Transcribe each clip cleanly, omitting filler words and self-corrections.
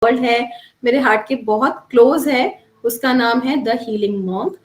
World है, मेरे heart के बहुत क्लोज है, उसका नाम है द हीलिंग मॉन्क।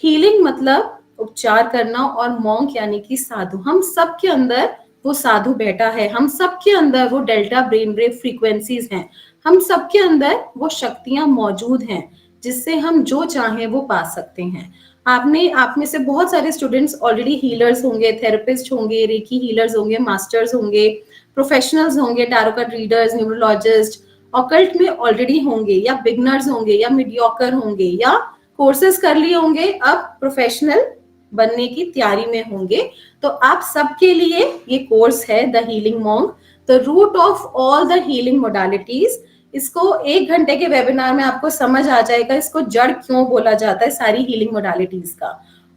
हीलिंग मतलब उपचार करना और मॉन्क यानी कि साधु। हम सब के अंदर वो साधु बैठा है, हम सब के अंदर वो डेल्टा ब्रेन वेव फ्रीक्वेंसीज हैं, हम सब के अंदर वो शक्तियां मौजूद हैं जिससे हम जो चाहें वो पा सकते हैं। आप में से बहुत सारे स्टूडेंट्स ऑलरेडी हीलर्स होंगे, थेरेपिस्ट होंगे, रेकी हीलर्स होंगे, मास्टर्स होंगे, प्रोफेशनल्स होंगे, tarot card readers, numerologist, occult में ऑलरेडी होंगे, या बिगनर्स होंगे, या मीडियोकर होंगे, या कोर्सेज कर लिए होंगे, अब प्रोफेशनल बनने की तैयारी में होंगे। तो आप सबके लिए ये कोर्स है the healing monk, the root of all the healing modalities. इसको 1 घंटे के वेबिनार में आपको समझ आ जाएगा इसको जड़ क्यों बोला जाता है सारी हीलिंग मोडालिटीज का।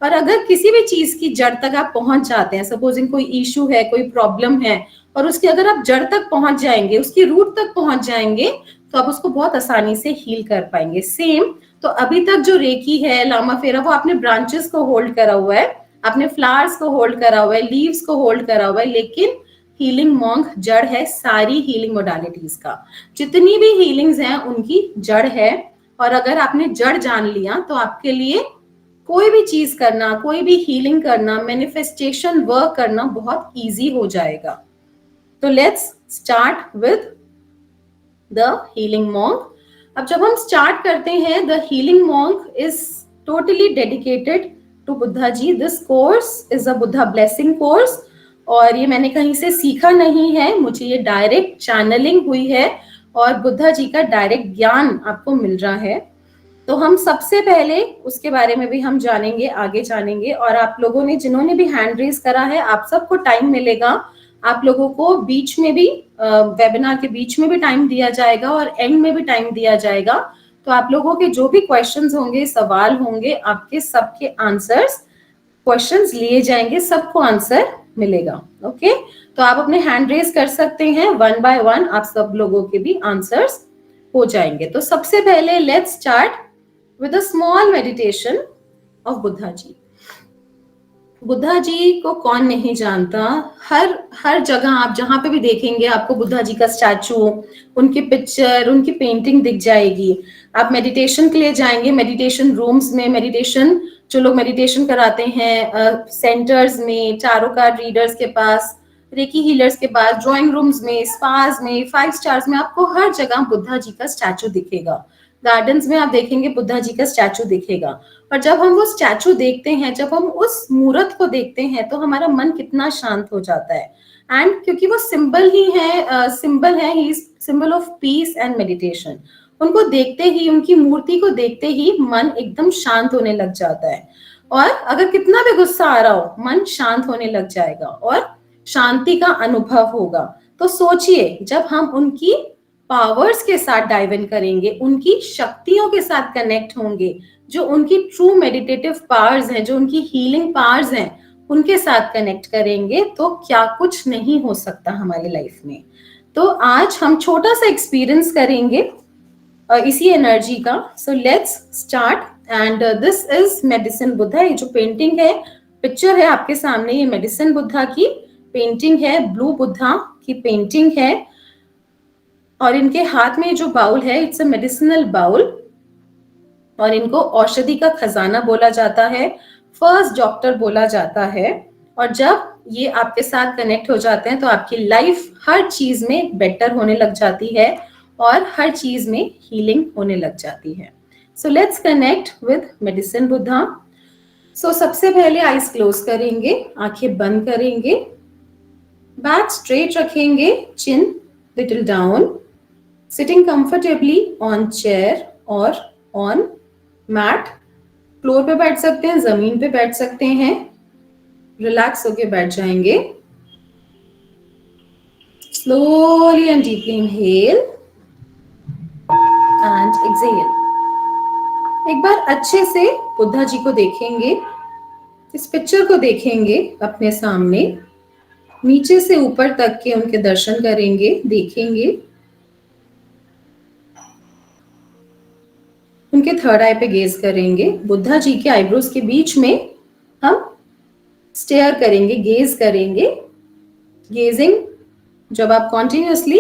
और अगर किसी भी चीज की जड़ तक आप पहुंच जाते हैं, सपोजिंग कोई इश्यू है, कोई प्रॉब्लम है, और उसकी अगर आप जड़ तक पहुंच जाएंगे, उसकी रूट तक पहुंच जाएंगे, तो आप उसको बहुत आसानी से हील कर पाएंगे। सेम तो अभी तक जो रेकी है, लामा फेरा, वो आपने ब्रांचेस को होल्ड करा हुआ है, आपने फ्लावर्स को होल्ड करा हुआ है, लीव्स को होल्ड करा हुआ है, लेकिन हीलिंग मॉन्क जड़ है सारी हीलिंग मोडालिटीज का। जितनी भी हीलिंग्स हैं उनकी जड़ है, और अगर आपने जड़ जान लिया तो आपके लिए कोई भी चीज करना, कोई भी हीलिंग करना, मैनिफेस्टेशन वर्क करना बहुत इजी हो जाएगा। तो let's start with the healing monk. अब जब हम स्टार्ट करते हैं, the healing monk is totally dedicated to Buddha ji. This course is a Buddha blessing course, और ये मैंने कहीं से सीखा नहीं है, मुझे ये डायरेक्ट चैनलिंग हुई है और बुद्धा जी का डायरेक्ट ज्ञान आपको मिल रहा है। तो हम सबसे पहले उसके बारे में भी हम जानेंगे, आगे जानेंगे। और आप लोगों ने जिन्होंने भी हैंड रेज करा है, आप सबको टाइम मिलेगा, आप लोगों को बीच में भी वेबिनार के बीच में भी टाइम दिया जाएगा और एंड में भी टाइम दिया जाएगा। तो आप लोगों के जो भी क्वेश्चंस होंगे, सवाल होंगे, आपके सबके आंसर्स, क्वेश्चंस लिए जाएंगे, सबको आंसर मिलेगा। ओके, तो आप अपने हैंड रेज कर सकते हैं, 1 बाय 1 आप सब लोगों के भी आंसर्स हो जाएंगे। तो सबसे पहले let's start with a small meditation of Buddha ji. Buddha ji को कौन नहीं जानता, हर जगह आप जहां पे भी देखेंगे आपको बुद्धा जी का स्टैचू, उनकी पिक्चर, उनकी पेंटिंग दिख जाएगी। आप मेडिटेशन के लिए जाएंगे, मेडिटेशन रूम्स में, मेडिटेशन जो लोग मेडिटेशन कराते हैं सेंटर्स में, टैरो कार्ड रीडर्स के पास, रेकी हीलर्स के पास, ड्राइंग रूम्स में, स्पास में, 5 स्टार्स में, आपको हर जगह बुद्धा जी का स्टैचू दिखेगा। गार्डन्स में आप देखेंगे बुद्धा जी का स्टैचू दिखेगा। और जब हम वो स्टैचू देखते हैं, जब हम उस मूर्त को देखते हैं, तो हमारा मन कितना शांत हो जाता है। एंड क्योंकि वो सिंबल ही है, सिंबल है, he is symbol of peace and meditation. उनको देखते ही, उनकी मूर्ति को देखते ही मन एकदम शांत होने लग जाता है। और अगर कितना भी गुस्सा आ रहा हो, मन शांत होने लग जाएगा और शांति का अनुभव होगा। तो सोचिए, जब हम उनकी पावर्स के साथ डाइव इन करेंगे, उनकी शक्तियों के साथ कनेक्ट होंगे, जो उनकी ट्रू मेडिटेटिव पावर्स हैं, जो उनकी हीलिंग पावर्स हैं, उनके साथ कनेक्ट करेंगे, तो क्या कुछ नहीं हो सकता हमारी लाइफ में। तो आज हम छोटा सा एक्सपीरियंस करेंगे इसी एनर्जी का। So let's start. And this is medicine Buddha. ये जो पेंटिंग है, पिक्चर है आपके सामने, ये मेडिसिन बुद्धा की पेंटिंग है, ब्लू बुद्धा की पेंटिंग है। और इनके हाथ में जो बाउल है, इट्स अ मेडिसिनल बाउल, और इनको औषधि का खजाना बोला जाता है, फर्स्ट डॉक्टर बोला जाता है। और जब ये आपके साथ कनेक्ट हो जाते हैं तो आपकी लाइफ हर चीज में बेटर होने लग जाती है और हर चीज में हीलिंग होने लग जाती है। So let's connect with medicine Buddha. So सबसे पहले आईज क्लोज करेंगे, आंखें बंद करेंगे, बैक स्ट्रेट रखेंगे, chin little down, sitting comfortably on chair और ऑन मैट। फ्लोर पे बैठ सकते हैं, जमीन पे बैठ सकते हैं, रिलैक्स होके बैठ जाएंगे। Slowly and deeply inhale and exhale. एक बार अच्छे से बुद्धा जी को देखेंगे, इस पिक्चर को देखेंगे अपने सामने, नीचे से ऊपर तक के उनके दर्शन करेंगे, देखेंगे। उनके थर्ड आई पे गेज करेंगे। बुद्धा जी के आईब्रोज के बीच में हम स्टेयर करेंगे, गेज करेंगे। गेजिंग जब आप कॉन्टिन्यूअसली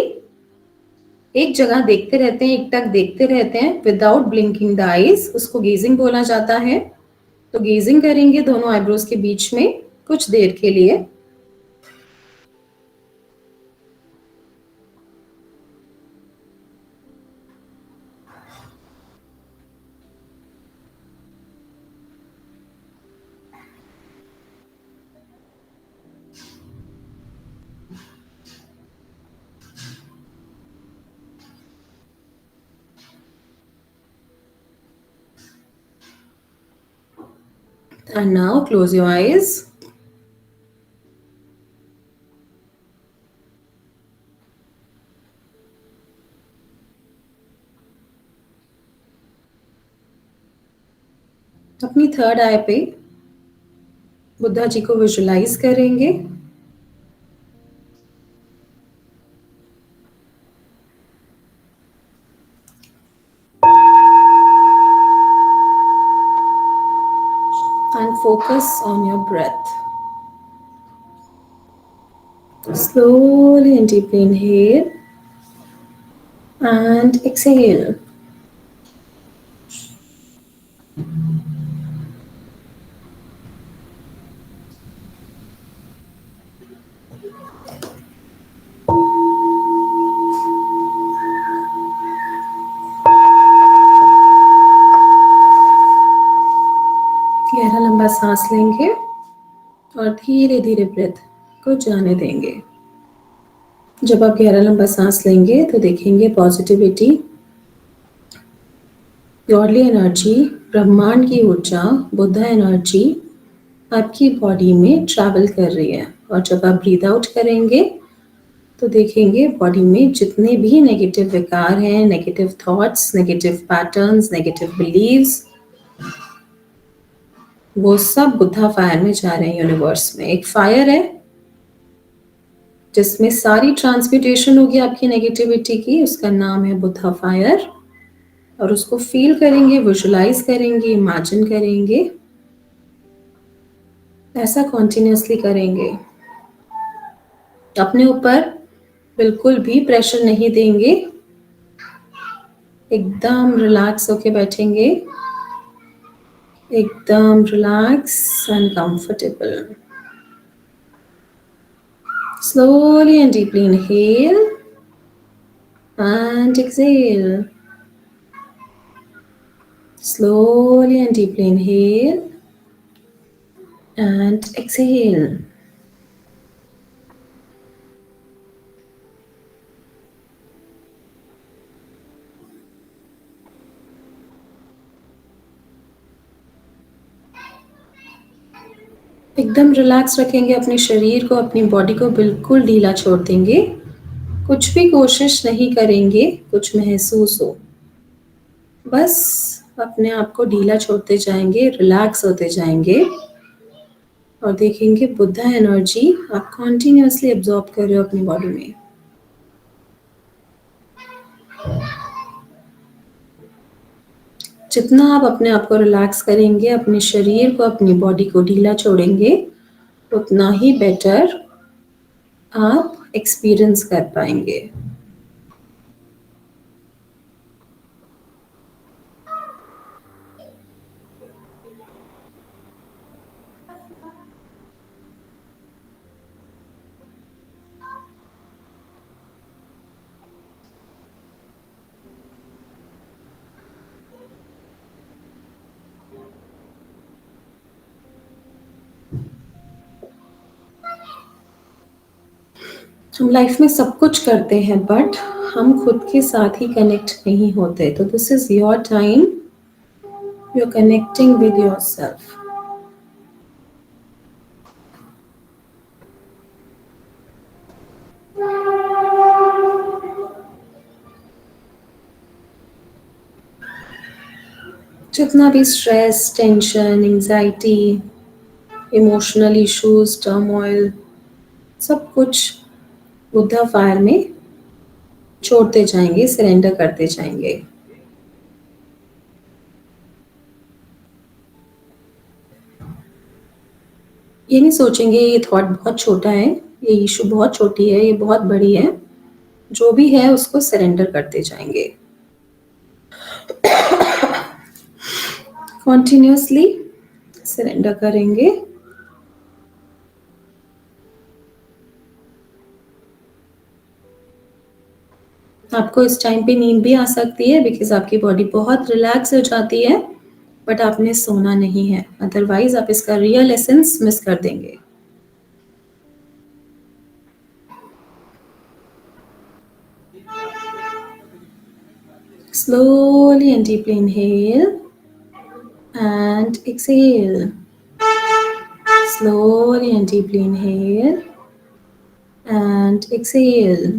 एक जगह देखते रहते हैं, एकटक देखते रहते हैं विदाउट ब्लिंकिंग द आईज, उसको गेजिंग बोला जाता है। तो गेजिंग करेंगे दोनों आईब्रोज के बीच में कुछ देर के लिए। And now close your eyes. अपनी थर्ड आई पे बुद्धा जी को विजुलाइज करेंगे। And focus on your breath. Slowly and deeply inhale and exhale. गहरा लंबा सांस लेंगे और धीरे धीरे ब्रेथ को जाने देंगे। जब आप गहरा लंबा सांस लेंगे तो देखेंगे पॉजिटिविटी, गॉडली एनर्जी, ब्रह्मांड की ऊर्जा, बुद्धा एनर्जी आपकी बॉडी में ट्रैवल कर रही है। और जब आप ब्रीद आउट करेंगे तो देखेंगे बॉडी में जितने भी नेगेटिव विकार हैं, negative thoughts, negative patterns, negative beliefs, वो सब बुद्धा फायर में जा रहे हैं। यूनिवर्स में एक फायर है जिसमें सारी ट्रांसम्यूटेशन होगी आपकी नेगेटिविटी की, उसका नाम है बुद्धा फायर। और उसको फील करेंगे, विजुलाइज करेंगे, इमेजिन करेंगे, ऐसा कॉन्टिन्यूसली करेंगे। अपने ऊपर बिल्कुल भी प्रेशर नहीं देंगे, एकदम रिलैक्स होके बैठेंगे, एकदम relax and comfortable. Slowly and deeply inhale and exhale. Slowly and deeply inhale and exhale. एकदम रिलैक्स रखेंगे अपने शरीर को, अपनी बॉडी को बिल्कुल ढीला छोड़ देंगे। कुछ भी कोशिश नहीं करेंगे कुछ महसूस हो, बस अपने आप को ढीला छोड़ते जाएंगे, रिलैक्स होते जाएंगे और देखेंगे बुद्धा एनर्जी आप कॉन्टिन्यूसली एब्जॉर्ब कर रहे हो अपनी बॉडी में। जितना आप अपने आप को रिलैक्स करेंगे, अपने शरीर को, अपनी बॉडी को ढीला छोड़ेंगे, उतना ही बेटर आप एक्सपीरियंस कर पाएंगे। हम लाइफ में सब कुछ करते हैं बट हम खुद के साथ ही कनेक्ट नहीं होते। तो this is your time, you are connecting with yourself. जितना भी stress, tension, anxiety, emotional issues, turmoil, सब कुछ बुद्धा फायर में छोड़ते जाएंगे, सरेंडर करते जाएंगे। ये नहीं सोचेंगे ये थॉट बहुत छोटा है, ये इशू बहुत छोटी है, ये बहुत बड़ी है। जो भी है उसको सरेंडर करते जाएंगे कॉन्टिन्यूसली सरेंडर करेंगे। आपको इस टाइम पे नींद भी आ सकती है बिकॉज आपकी बॉडी बहुत रिलैक्स हो जाती है, बट आपने सोना नहीं है, अदरवाइज आप इसका रियल एसेंस मिस कर देंगे। Slowly and deeply inhale and exhale. Slowly and deeply inhale and exhale.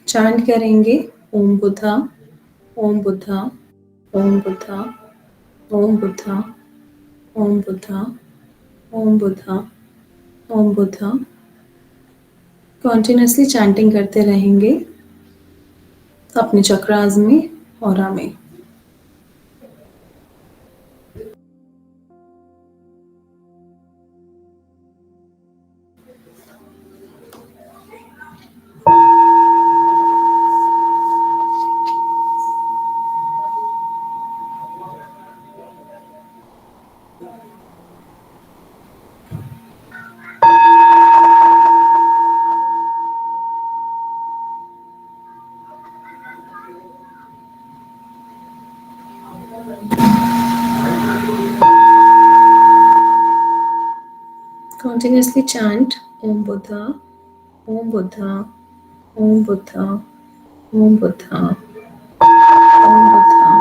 Chant करेंगे ओम बुद्धा, ओम बुद्धा, ओम बुद्धा, ओम बुद्धा, ओम बुद्धा, ओम बुद्धा, ओम बुद्धा। कॉन्टिन्यूसली चैंटिंग करते रहेंगे अपने चक्रास में, ऑरा में। Continuously chant Om Buddha, Om Buddha, Om Buddha, Om Buddha, Om Buddha,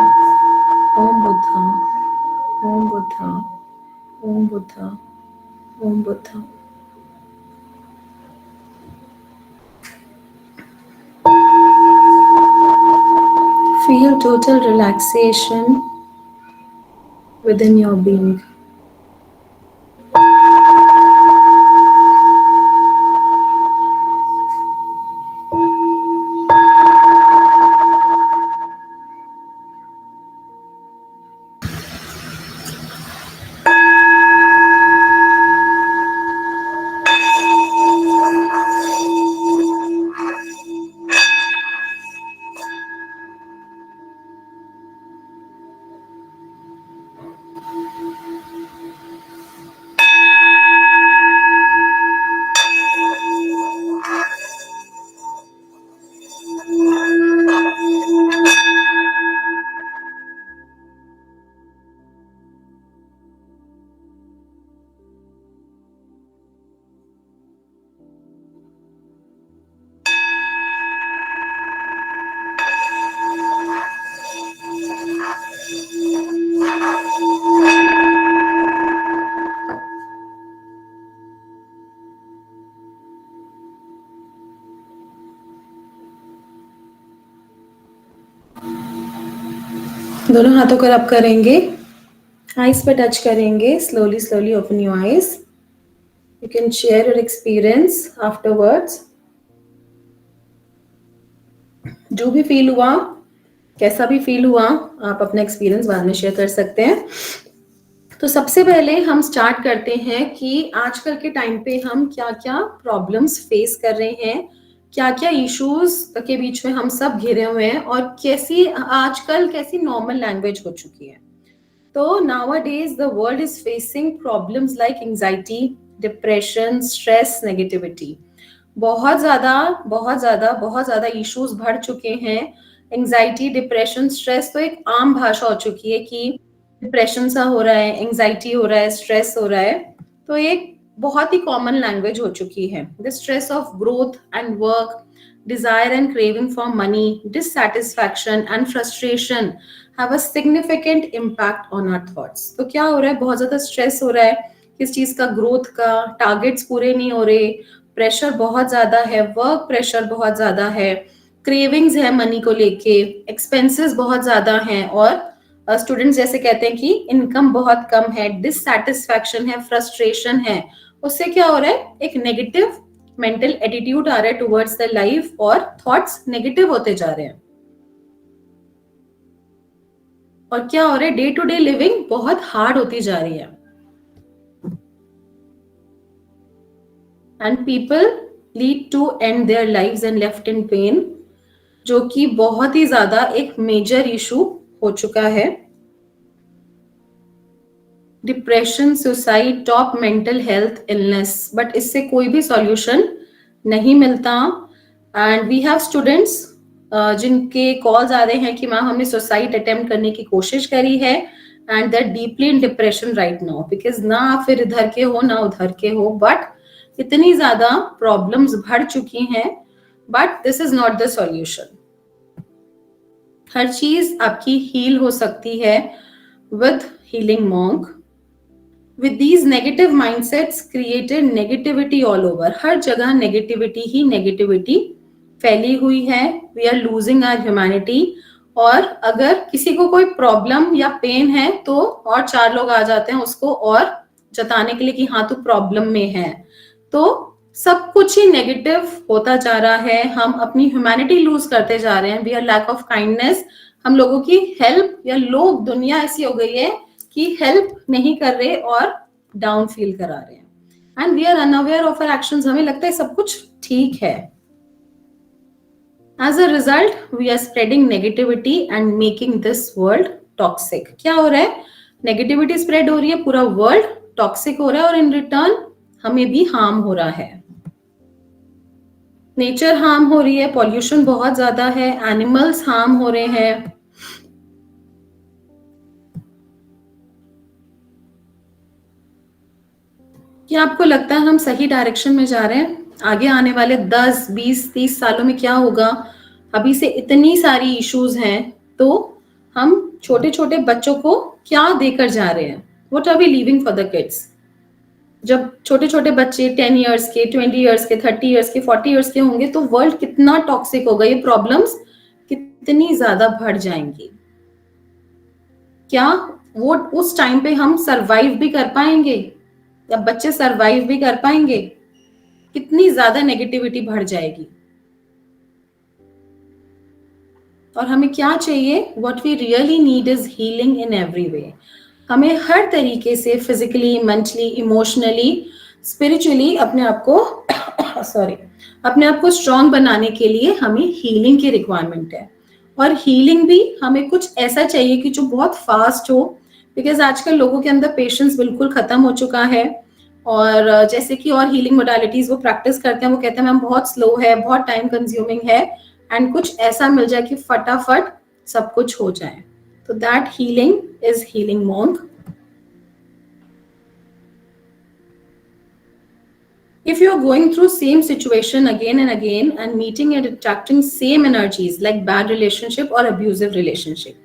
Om Buddha, Om Buddha, Om Buddha, Om Buddha. Feel total relaxation within your being. दोनों हाथों को रब करेंगे, आईज पे टच करेंगे, slowly slowly open your eyes. You can share your experience afterwards. जो भी feel हुआ, कैसा भी फील हुआ, आप अपना एक्सपीरियंस बाद में शेयर कर सकते हैं। तो सबसे पहले हम स्टार्ट करते हैं कि आजकल के टाइम पे हम क्या क्या प्रॉब्लम्स फेस कर रहे हैं, क्या क्या इश्यूज के बीच में हम सब घिरे हुए हैं, और कैसी आजकल कैसी नॉर्मल लैंग्वेज हो चुकी है। तो nowadays the world is facing problems like anxiety, depression, stress, negativity. बहुत ज्यादा बहुत ज्यादा बहुत ज्यादा इश्यूज बढ़ चुके हैं। एंजाइटी, डिप्रेशन, स्ट्रेस तो एक आम भाषा हो चुकी है कि डिप्रेशन सा हो रहा है, एंजाइटी हो रहा है, स्ट्रेस हो रहा है। तो एक बहुत ही कॉमन लैंग्वेज हो चुकी है। The stress of growth and work, desire and craving for money, dissatisfaction and frustration have a significant impact on our thoughts. तो क्या हो रहा है, बहुत ज्यादा स्ट्रेस हो रहा है किस चीज का, ग्रोथ का, टारगेट्स पूरे नहीं हो रहे, प्रेशर बहुत ज्यादा है, वर्क प्रेशर बहुत ज्यादा है, क्रेविंग्स है मनी को लेके, एक्सपेंसेस बहुत ज्यादा हैं, और स्टूडेंट्स जैसे कहते हैं कि इनकम बहुत कम है, डिससैटिस्फैक्शन है, फ्रस्ट्रेशन है। उससे क्या हो रहा है, एक नेगेटिव मेंटल एटीट्यूड आ रहा है टुवर्ड्स द लाइफ, और थॉट्स नेगेटिव होते जा रहे हैं। और क्या हो रहा है, डे टू डे लिविंग बहुत हार्ड होती जा रही है। And people lead to end their lives and left in pain, जो कि बहुत ही ज्यादा एक मेजर इशू हो चुका है। Depression, suicide, top mental health illness, but इससे कोई भी सॉल्यूशन नहीं मिलता। एंड वी हैव स्टूडेंट्स जिनके कॉल्स आ रहे हैं कि मैम हमने सुसाइड अटेम्प्ट करने की कोशिश करी है and they are deeply in depression right now, because ना आप फिर इधर के हो ना उधर के हो, बट इतनी ज्यादा प्रॉब्लम्स बढ़ चुकी हैं, but this is not the solution. हर चीज आपकी हील हो सकती है with healing monk. With these negative mindsets created negativity all over, हर जगह नेगेटिविटी ही नेगेटिविटी फैली हुई है। We are losing our humanity. और अगर किसी को कोई प्रॉब्लम या पेन है तो और चार लोग आ जाते हैं उसको और जताने के लिए कि हाँ तू प्रॉब्लम में है। तो सब कुछ ही नेगेटिव होता जा रहा है, हम अपनी ह्यूमैनिटी लूज करते जा रहे हैं। We are lack of kindness, हम लोगों की हेल्प, या लोग, दुनिया ऐसी हो गई है कि हेल्प नहीं कर रहे और डाउन फील करा रहे हैं। And we are unaware of our actions, हमें लगता है सब कुछ ठीक है। As a result, we are spreading negativity and making this world toxic. क्या हो रहा है, नेगेटिविटी स्प्रेड हो रही है, पूरा वर्ल्ड टॉक्सिक हो रहा है, और इन रिटर्न हमें भी हार्म हो रहा है। नेचर हार्म हो रही है, पॉल्यूशन बहुत ज्यादा है, एनिमल्स हार्म हो रहे हैं। क्या आपको लगता है हम सही डायरेक्शन में जा रहे हैं? आगे आने वाले 10, 20, 30 सालों में क्या होगा? अभी से इतनी सारी इश्यूज हैं, तो हम छोटे छोटे बच्चों को क्या देकर जा रहे हैं? What are we leaving for the kids? जब छोटे छोटे बच्चे 10 इयर्स के, 20 इयर्स के, 30 इयर्स के, 40 इयर्स के होंगे तो वर्ल्ड कितना टॉक्सिक होगा, ये प्रॉब्लम्स कितनी ज्यादा बढ़ जाएंगी। क्या वो उस टाइम पे हम सरवाइव भी कर पाएंगे, या बच्चे सरवाइव भी कर पाएंगे? कितनी ज्यादा नेगेटिविटी बढ़ जाएगी। और हमें क्या चाहिए? What we really need is healing in every way. हमें हर तरीके से फिजिकली, मेंटली, इमोशनली, स्पिरिचुअली अपने आप को अपने आप को स्ट्रांग बनाने के लिए हमें हीलिंग की रिक्वायरमेंट है। और हीलिंग भी हमें कुछ ऐसा चाहिए कि जो बहुत फास्ट हो, बिकॉज आजकल लोगों के अंदर पेशेंस बिल्कुल खत्म हो चुका है। और जैसे कि और हीलिंग मोडालिटीज वो प्रैक्टिस करते हैं, वो कहते हैं मैम बहुत स्लो है, बहुत टाइम कंज्यूमिंग है, एंड कुछ ऐसा मिल जाए कि फटाफट सब कुछ हो जाए। तो that healing is healing monk. If you are going through same situation again and again and meeting and attracting same energies like bad relationship or abusive relationship,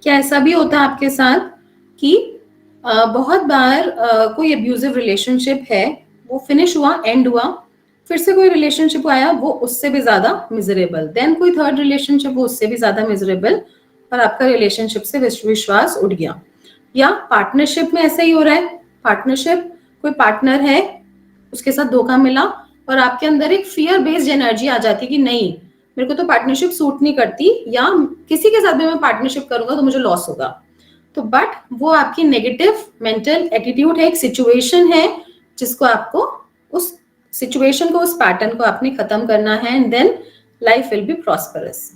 क्या ऐसा भी होता है आपके साथ कि बहुत बार कोई abusive relationship है, वो finish हुआ, end हुआ, फिर से कोई relationship आया, वो उससे भी ज्यादा miserable, then कोई third relationship, वो उससे भी ज्यादा miserable, और आपका relationship से विश्वास उठ गया। या पार्टनरशिप में ऐसा ही हो रहा है, पार्टनरशिप, कोई पार्टनर है, उसके साथ धोखा मिला और आपके अंदर एक फियर बेस्ड एनर्जी आ जाती है कि नहीं, मेरे को तो पार्टनरशिप सूट नहीं करती, या किसी के साथ भी मैं पार्टनरशिप करूंगा तो मुझे लॉस होगा। तो बट वो आपकी नेगेटिव मेंटल एटीट्यूड है, एक सिचुएशन है जिसको आपको, उस सिचुएशन को, उस पैटर्न को आपने खत्म करना है, and then life will be prosperous.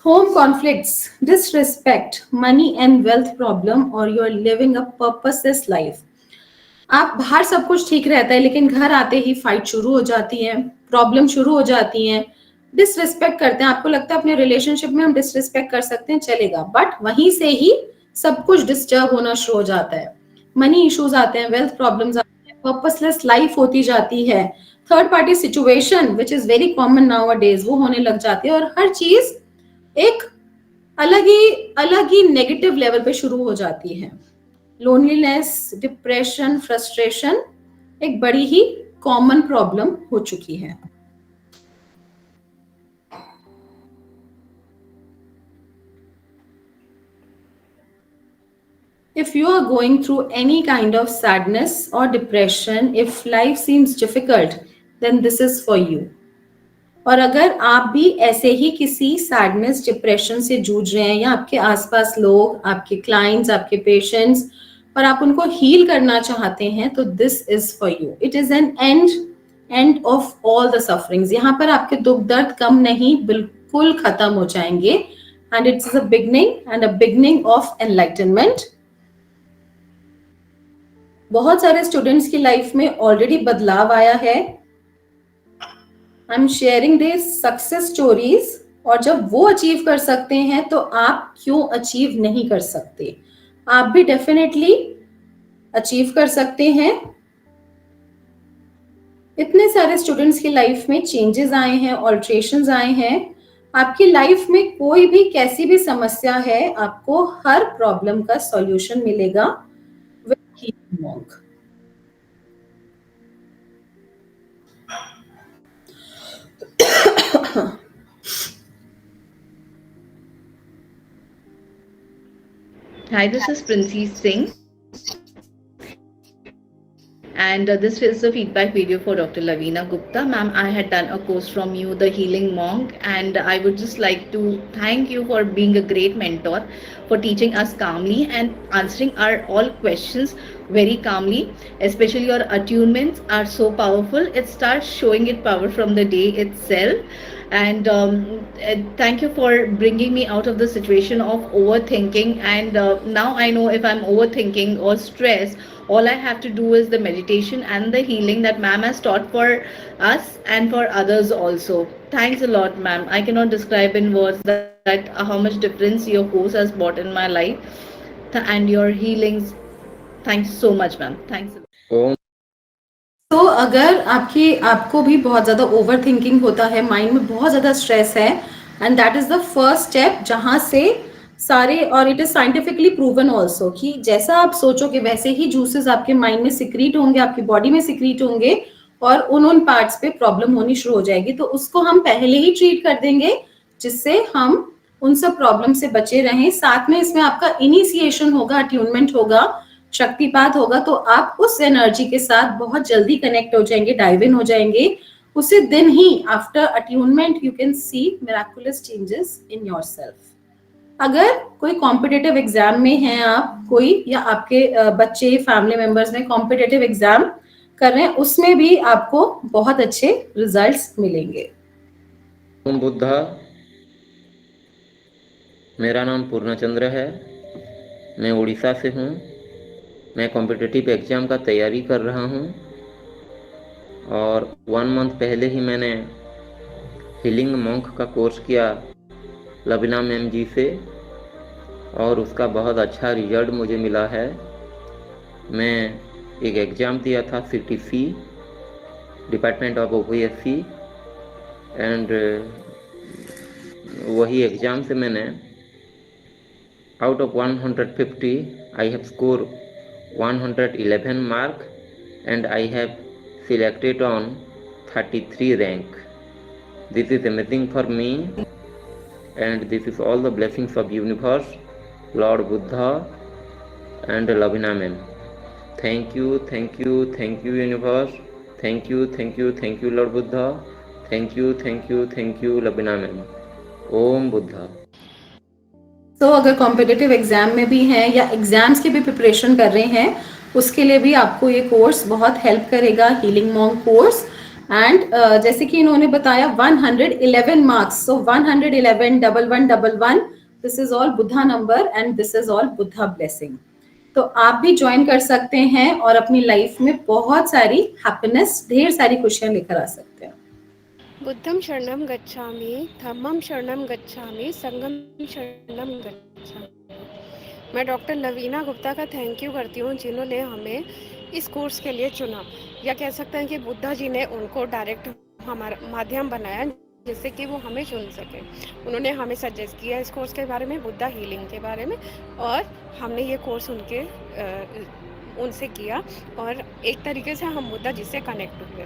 Home conflicts, disrespect, money and wealth problem, or you are living a purposeless life. आप बाहर सब कुछ ठीक रहता है, लेकिन घर आते ही फाइट शुरू हो जाती है, प्रॉब्लम शुरू हो जाती है, डिसरिस्पेक्ट करते हैं। आपको लगता है अपने रिलेशनशिप में हम डिसरिस्पेक्ट कर सकते हैं, चलेगा, बट वहीं से ही सब कुछ डिस्टर्ब होना शुरू हो जाता है। मनी इश्यूज आते हैं, वेल्थ प्रॉब्लम्स आते हैं, पर्पसलेस लाइफ होती जाती है, third party situation which is very common now a days, वो होने लग जाती है, और हर चीज एक अलग ही नेगेटिव लेवल पे शुरू हो जाती है। लोनलीनेस, डिप्रेशन, फ्रस्ट्रेशन एक बड़ी ही कॉमन प्रॉब्लम हो चुकी है। If you are going through any kind of sadness or depression, if life seems difficult, then this is for you. और अगर आप भी ऐसे ही किसी सैडनेस डिप्रेशन से जूझ रहे हैं, या आपके आसपास लोग, आपके क्लाइंट्स, आपके पेशेंट्स, और आप उनको हील करना चाहते हैं, तो this is for you. It is an end of all the sufferings. यहाँ पर आपके दुख दर्द कम नहीं, बिल्कुल खत्म हो जाएंगे, and it's a beginning and a beginning of enlightenment. बहुत सारे स्टूडेंट्स की लाइफ में ऑलरेडी बदलाव आया है। I am sharing this success stories, और जब वो अचीव कर सकते हैं तो आप क्यों अचीव नहीं कर सकते? आप भी डेफिनेटली अचीव कर सकते हैं। इतने सारे स्टूडेंट्स की लाइफ में चेंजेस आए हैं, ऑल्ट्रेशंस आए हैं। आपकी लाइफ में कोई भी कैसी भी समस्या है, आपको हर प्रॉब्लम का सॉल्यूशन मिलेगा with healing monk. Hi, this is Princess Singh, and this is the feedback video for Dr. Lavina Gupta. Ma'am, I had done a course from you, The Healing Monk, and I would just like to thank you for being a great mentor, for teaching us calmly and answering our all questions very calmly. Especially your attunements are so powerful. It starts showing its power from the day itself. And thank you for bringing me out of the situation of overthinking. And now I know if I'm overthinking or stressed, all I have to do is the meditation and the healing that ma'am has taught for us and for others also. Thanks a lot, ma'am. I cannot describe in words that how much difference your course has brought in my life and your healings. Thanks so much, ma'am. Thanks a lot. तो अगर आपको भी बहुत ज़्यादा over thinking होता है, mind में बहुत ज़्यादा स्ट्रेस है, and that is the first step जहाँ से सारे, और it is scientifically proven also, कि जैसा आप सोचोगे वैसे ही जूसेस आपके माइंड में सिक्रीट होंगे, आपकी बॉडी में सिक्रीट होंगे, और उन पार्ट्स पे प्रॉब्लम होनी शुरू हो जाएगी। तो उसको हम पहले ही ट्रीट कर देंगे, जिससे हम उन सब प्रॉब्लम से बचे रहें। साथ में इसमें आपका इनिशिएशन होगा, अट्यूनमेंट होगा, शक्तिपात होगा, तो आप उस एनर्जी के साथ बहुत जल्दी कनेक्ट हो जाएंगे, डाइव इन हो जाएंगे। उसी दिन ही after attunement you can see miraculous changes in yourself. अगर कोई कॉम्पिटिटिव एग्जाम में हैं आप, कोई या आपके बच्चे फैमिली मेंबर्स में कॉम्पिटिटिव एग्जाम कर रहे हैं, उसमें भी आपको बहुत अच्छे रिजल्ट्स मिलेंगे। ओम बुद्धा, मेरा नाम पूर्णचंद्र है, मैं उड़ीसा से हूँ। मैं कॉम्पिटिटिव एग्ज़ाम का तैयारी कर रहा हूँ, और 1 मंथ पहले ही मैंने हीलिंग मॉन्क का कोर्स किया लवीना मैम जी से, और उसका बहुत अच्छा रिजल्ट मुझे मिला है। मैं एक एग्ज़ाम दिया था CTC, department of OPSC, and वही एग्ज़ाम से मैंने out of 150 I have score 111 mark, and I have selected on 33 rank. This is amazing for me, and this is all the blessings of universe, Lord Buddha and Lavina ma'am. Thank you, thank you, thank you universe. Thank you, thank you, thank you Lord Buddha. Thank you, thank you, thank you Lavina ma'am. Om Buddha. तो अगर competitive exam में भी हैं या exams की भी preparation कर रहे हैं, उसके लिए भी आपको ये कोर्स बहुत हेल्प करेगा, हीलिंग मॉन्क कोर्स। एंड जैसे कि इन्होंने बताया 111 marks, so 111 1111, this is all Buddha number and this is all Buddha blessing. तो आप भी ज्वाइन कर सकते हैं और अपनी लाइफ में बहुत सारी हैप्पीनेस, ढेर सारी खुशियां लेकर आ सकते हैं। बुद्धं शरणं गच्छामि, धम्मं शरणं गच्छामि, संघं शरणं गच्छामि। मैं डॉक्टर लवीना गुप्ता का थैंक यू करती हूँ जिन्होंने हमें इस कोर्स के लिए चुना, या कह सकते हैं कि बुद्धा जी ने उनको डायरेक्ट हमारा माध्यम बनाया जिससे कि वो हमें चुन सके। उन्होंने हमें सजेस्ट किया इस कोर्स के बारे में, बुद्धा हीलिंग के बारे में, और हमने ये कोर्स उनसे किया और एक तरीके से हम बुद्धा जी से कनेक्ट हुए।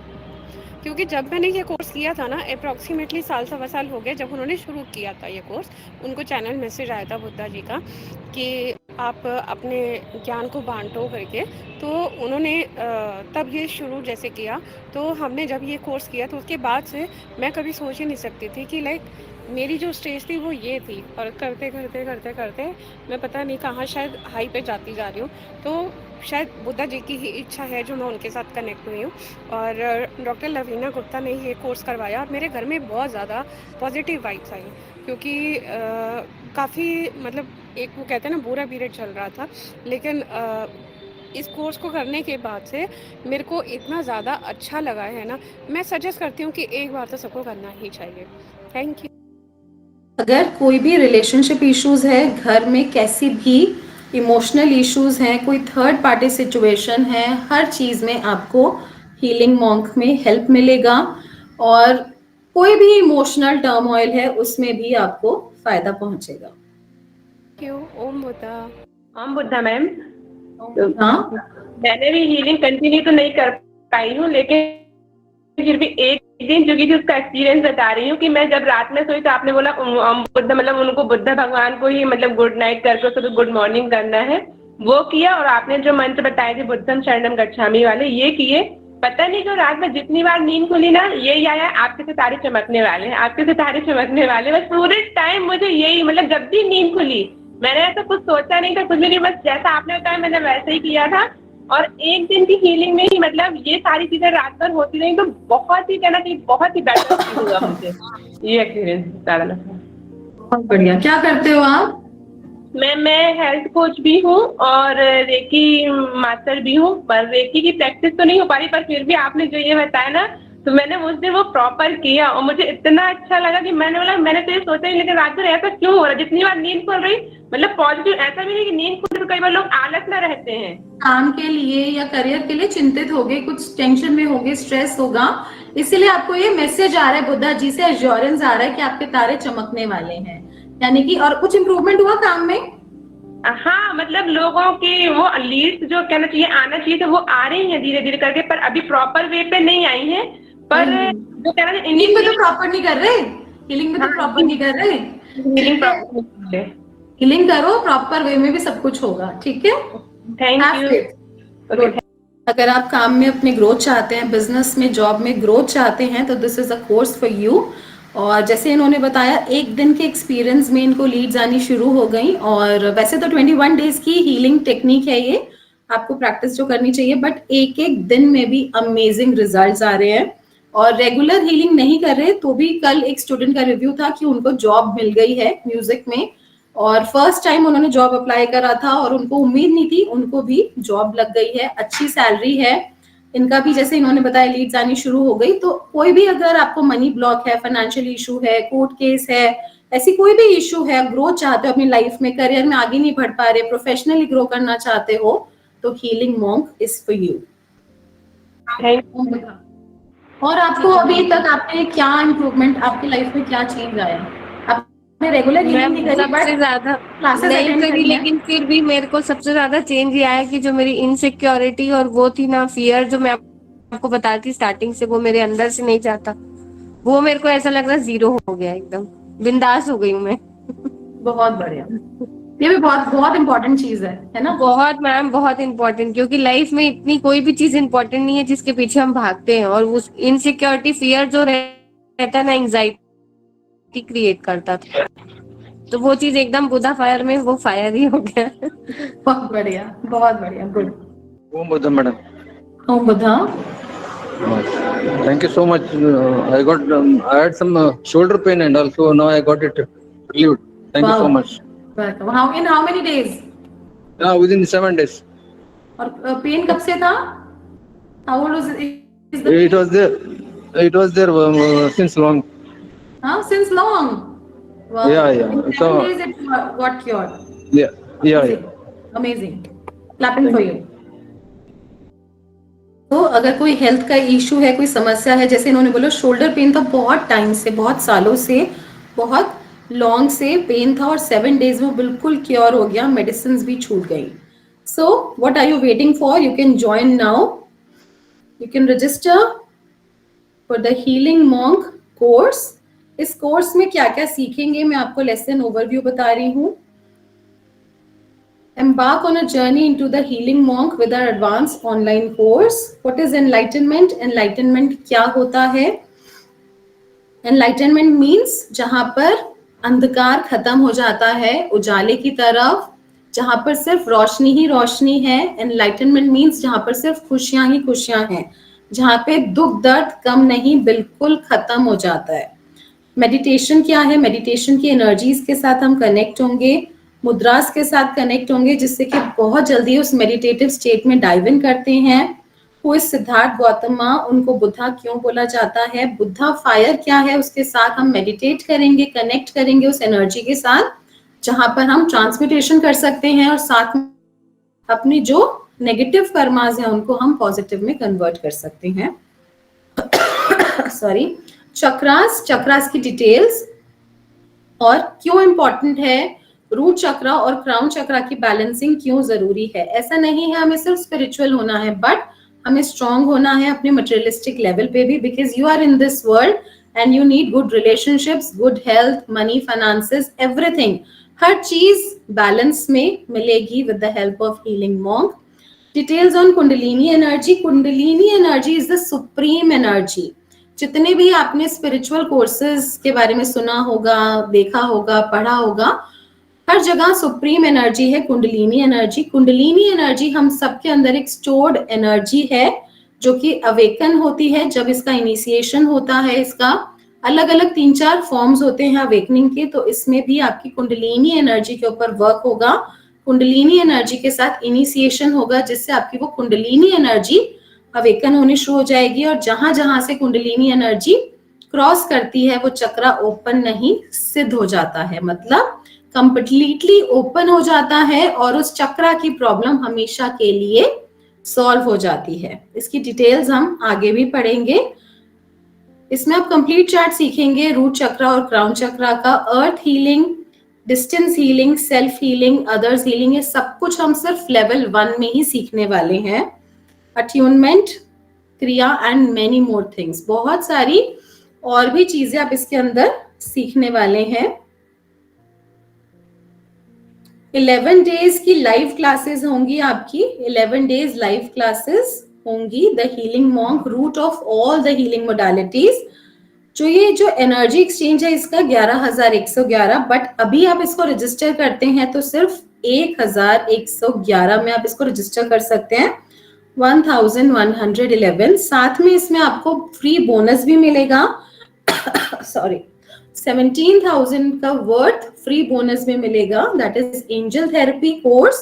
क्योंकि जब मैंने ये कोर्स किया था ना, अप्रॉक्सीमेटली साल सवा साल हो गए जब उन्होंने शुरू किया था ये कोर्स, उनको चैनल मैसेज आया था बुद्धा जी का कि आप अपने ज्ञान को बांटो करके, तो उन्होंने तब ये शुरू जैसे किया। तो हमने जब ये कोर्स किया तो उसके बाद से मैं कभी सोच ही नहीं सकती थी कि लाइक मेरी जो स्टेज थी वो ये थी, और करते करते करते करते मैं पता नहीं कहाँ शायद हाई पे जाती जा रही हूँ। तो शायद बुद्धा जी की ही इच्छा है जो मैं उनके साथ कनेक्ट हुई हूँ, और डॉक्टर लवीना गुप्ता ने ये कोर्स करवाया और मेरे घर में बहुत ज़्यादा पॉजिटिव वाइब्स आई, क्योंकि काफ़ी मतलब एक वो कहते हैं ना बुरा पीरियड चल रहा था, लेकिन इस कोर्स को करने के बाद से मेरे को इतना ज़्यादा अच्छा लगा है ना, मैं सजेस्ट करती हूँ कि एक बार तो सबको करना ही चाहिए। Thank you. अगर कोई भी रिलेशनशिप इश्यूज है घर में, कैसी भी इमोशनल इश्यूज हैं, कोई थर्ड पार्टी सिचुएशन है, हर चीज में आपको हीलिंग मॉन्क में हेल्प मिलेगा, और कोई भी इमोशनल टर्मोइल है उसमें भी आपको फायदा पहुंचेगा। Thank you. ओम बुद्धा। ओम बुद्धा मैम। हाँ, मैंने भी हीलिंग कंटिन्यू तो नहीं कर पाई हूँ, लेकिन फिर भी एक दिन जो कि उसका एक्सपीरियंस बता रही हूँ कि मैं जब रात में सोई तो आपने बोला ओम बुद्ध, मतलब उनको बुद्ध भगवान को ही मतलब गुड नाइट करके उसको गुड मॉर्निंग करना है, वो किया। और आपने जो मंत्र बताए थे बुद्धम शरणम गच्छामि वाले, ये किए। पता नहीं क्यों रात में जितनी बार नींद खुली ना, यही आया आपके सितारे चमकने वाले हैं, आपके सितारे चमकने वाले। बस पूरे टाइम मुझे यही, मतलब जब भी नींद खुली मैंने ऐसा कुछ सोचा नहीं था, कुछ भी नहीं, बस जैसा आपने बताया मैंने वैसे ही किया था। और एक दिन की हीलिंग में ही मतलब ये सारी चीजें रात भर होती रही, तो बहुत ही कहना चाहिए बहुत ही बेटर फील हुआ मुझे, ये एक्सपीरियंस ज्यादा लगा। बहुत बढ़िया। क्या करते हो आप? मैं हेल्थ कोच भी हूँ और रेकी मास्टर भी हूँ, पर रेकी की प्रैक्टिस तो नहीं हो पा रही, पर फिर भी आपने जो ये बताया ना तो मैंने उस दिन वो प्रॉपर किया और मुझे इतना अच्छा लगा कि मैंने बोला मैंने तो ये सोचा नहीं, लेकिन रात भर ऐसा क्यों हो रहा है, जितनी बार नींद खुल रही मतलब पॉजिटिव, ऐसा भी नहीं कि नींद खुल तो कई बार लोग आलस में रहते हैं, काम के लिए या करियर के लिए चिंतित हो गए, कुछ टेंशन में हो गए, स्ट्रेस होगा, इसीलिए आपको ये मैसेज आ रहा है बुद्धा जी से, एश्योरेंस आ रहा है कि आपके तारे चमकने वाले हैं, यानी कि और कुछ इम्प्रूवमेंट हुआ काम में? हाँ मतलब लोगों की वो लीड्स जो कहना चाहिए आना चाहिए तो वो आ रही हैं धीरे धीरे करके, पर अभी प्रॉपर वे पे नहीं आई हैं। पर जो कहना चाहिए हीलिंग में तो प्रॉपर नहीं कर रहे, हीलिंग में तो प्रॉपर नहीं कर रहे, हीलिंग प्रॉपर, हीलिंग करो प्रॉपर वे में भी सब कुछ होगा, ठीक है? Thank you. अगर आप काम में अपने ग्रोथ चाहते हैं, बिजनेस में, जॉब में ग्रोथ चाहते हैं, तो this is a course for you. और जैसे इन्होंने बताया एक दिन के एक्सपीरियंस में इनको लीड्स आनी शुरू हो गई, और वैसे तो 21 डेज की हीलिंग टेक्निक है ये, आपको प्रैक्टिस जो करनी चाहिए, बट एक एक दिन में भी अमेजिंग रिजल्ट्स आ रहे हैं। और रेगुलर हीलिंग नहीं कर रहे तो भी कल एक स्टूडेंट का रिव्यू था कि उनको जॉब मिल गई है म्यूजिक में, और फर्स्ट टाइम उन्होंने जॉब अप्लाई करा था और उनको उम्मीद नहीं थी, उनको भी जॉब लग गई है, अच्छी सैलरी है। इनका भी जैसे इन्होंने बताया लीड्स आनी शुरू हो गई। तो कोई भी अगर आपको मनी ब्लॉक है, फाइनेंशियल इशू है, कोर्ट केस है, ऐसी कोई भी इशू है, ग्रोथ चाहते हो अपनी लाइफ में, करियर में आगे नहीं बढ़ पा रहे, प्रोफेशनली ग्रो करना चाहते हो, तो healing monk is for you. और आपको अभी तक आपने क्या इम्प्रूवमेंट, आपकी लाइफ में क्या चेंज आया? आपने रेगुलर हीलिंग नहीं करी, सबसे ज्यादा क्लासेस नहीं अटेंड करी, करी हैं? लेकिन फिर भी मेरे को सबसे ज्यादा चेंज ये आया कि जो मेरी इनसिक्योरिटी और वो थी ना फियर, जो मैं आपको बताती स्टार्टिंग से, वो मेरे अंदर से नहीं जाता, वो मेरे को ऐसा लग रहा जीरो हो गया, एकदम बिंदास हो गई हूँ मैं। बहुत बढ़िया, ये भी बहुत बहुत इम्पोर्टेंट चीज है ना? बहुत मैम, बहुत इम्पोर्टेंट, क्योंकि लाइफ में इतनी कोई भी चीज इम्पोर्टेंट नहीं है जिसके पीछे हम भागते हैं, और उस इनसिक्योरिटी फियर जो रहता है ना, एंजाइटी क्रिएट करता था, तो वो चीज एकदम बुद्धा फायर में वो फायर ही हो गया। बहुत बढ़िया, बहुत बढ़िया, गुड। ओम बुद्धा मैडम। ओम Buddha. Thank you so much. I had some shoulder pain and also now I got it relieved. Thank you so much. Welcome. In how many days? Within 7 days. और पेन कब से था? How old was it? It was there. It was there since long. Since long. Wow. Yeah. In 7 days it got cured. Yeah. Amazing, clapping for you. तो अगर कोई health का issue है, कोई समस्या है, जैसे इन्होंने बोला शोल्डर पेन था बहुत टाइम से, बहुत सालों से, बहुत लॉन्ग से पेन था और 7 डेज में बिल्कुल क्योर हो गया, मेडिसिन भी छूट गई। So what are you waiting for? You can join now, you can register for the healing monk course. इस कोर्स में क्या क्या सीखेंगे मैं आपको लेसन ओवरव्यू बता रही हूँ। Embark on a journey into the healing monk with our advanced online course. What is enlightenment? Enlightenment क्या होता है? Enlightenment means जहां पर अंधकार खत्म हो जाता है उजाले की तरफ, जहां पर सिर्फ रोशनी ही रोशनी है। Enlightenment means जहां पर सिर्फ खुशियां ही खुशियां हैं, जहां पे दुख दर्द कम नहीं, बिल्कुल खत्म हो जाता है। मेडिटेशन क्या है? मेडिटेशन की एनर्जीज के साथ हम कनेक्ट होंगे, मुद्रास के साथ कनेक्ट होंगे, जिससे कि बहुत जल्दी उस मेडिटेटिव स्टेट में डाइव इन करते हैं। वो इस सिद्धार्थ गौतमा, उनको बुद्धा क्यों बोला जाता है, बुद्धा फायर क्या है, उसके साथ हम मेडिटेट करेंगे, कनेक्ट करेंगे उस एनर्जी के साथ, जहां पर हम ट्रांसम्यूटेशन कर सकते हैं और साथ में अपनी जो नेगेटिव कर्मास हैं उनको हम पॉजिटिव में कन्वर्ट कर सकते हैं। सॉरी। चक्रास की डिटेल्स और क्यों इंपॉर्टेंट है, रूट चक्रा और क्राउन चक्रा की बैलेंसिंग क्यों जरूरी है। ऐसा नहीं है हमें सिर्फ स्पिरिचुअल होना है, बट हमें स्ट्रांग होना है अपने मटेरियलिस्टिक लेवल पे भी, because you are in this world and you need good relationships, good health, money, finances, everything. हर चीज बैलेंस में मिलेगी with the help of healing monk. Details on kundalini energy. Kundalini energy is the supreme energy. जितने भी आपने spiritual courses के बारे में सुना होगा, देखा होगा, पढ़ा होगा, हर जगह सुप्रीम एनर्जी है कुंडलिनी एनर्जी। कुंडलिनी एनर्जी हम सबके अंदर एक स्टोर्ड एनर्जी है जो कि अवेकन होती है जब इसका इनिशिएशन होता है। इसका अलग अलग 3-4 फॉर्म्स होते हैं अवेकनिंग के, तो इसमें भी आपकी कुंडलिनी एनर्जी के ऊपर वर्क होगा। कुंडलिनी एनर्जी के साथ इनिशिएशन होगा, जिससे आपकी वो कुंडलिनी एनर्जी अवेकन होनी शुरू हो जाएगी। और जहां जहां से कुंडलिनी एनर्जी क्रॉस करती है वो चक्रा ओपन नहीं, सिद्ध हो जाता है, मतलब कंप्लीटली ओपन हो जाता है और उस चक्रा की प्रॉब्लम हमेशा के लिए सॉल्व हो जाती है। इसकी डिटेल्स हम आगे भी पढ़ेंगे। इसमें आप कंप्लीट चार्ट सीखेंगे रूट चक्रा और क्राउन चक्रा का, earth healing, distance healing, self healing, others healing, ये सब कुछ हम सिर्फ लेवल 1 में ही सीखने वाले हैं। अट्यूनमेंट, क्रिया एंड मेनी मोर थिंग्स, बहुत सारी और भी चीजें आप इसके अंदर सीखने वाले हैं। 11 डेज की लाइव क्लासेस होंगी आपकी, 11 डेज लाइव क्लासेस होंगी। The healing monk, root of all the healing modalities. जो ये जो एनर्जी एक्सचेंज है इसका 11,111, बट अभी आप इसको रजिस्टर करते हैं तो सिर्फ 1,111 में आप इसको रजिस्टर कर सकते हैं, 1,111। साथ में इसमें आपको फ्री बोनस भी मिलेगा सॉरी 17,000 का वर्थ फ्री बोनस में मिलेगा, that is angel therapy course,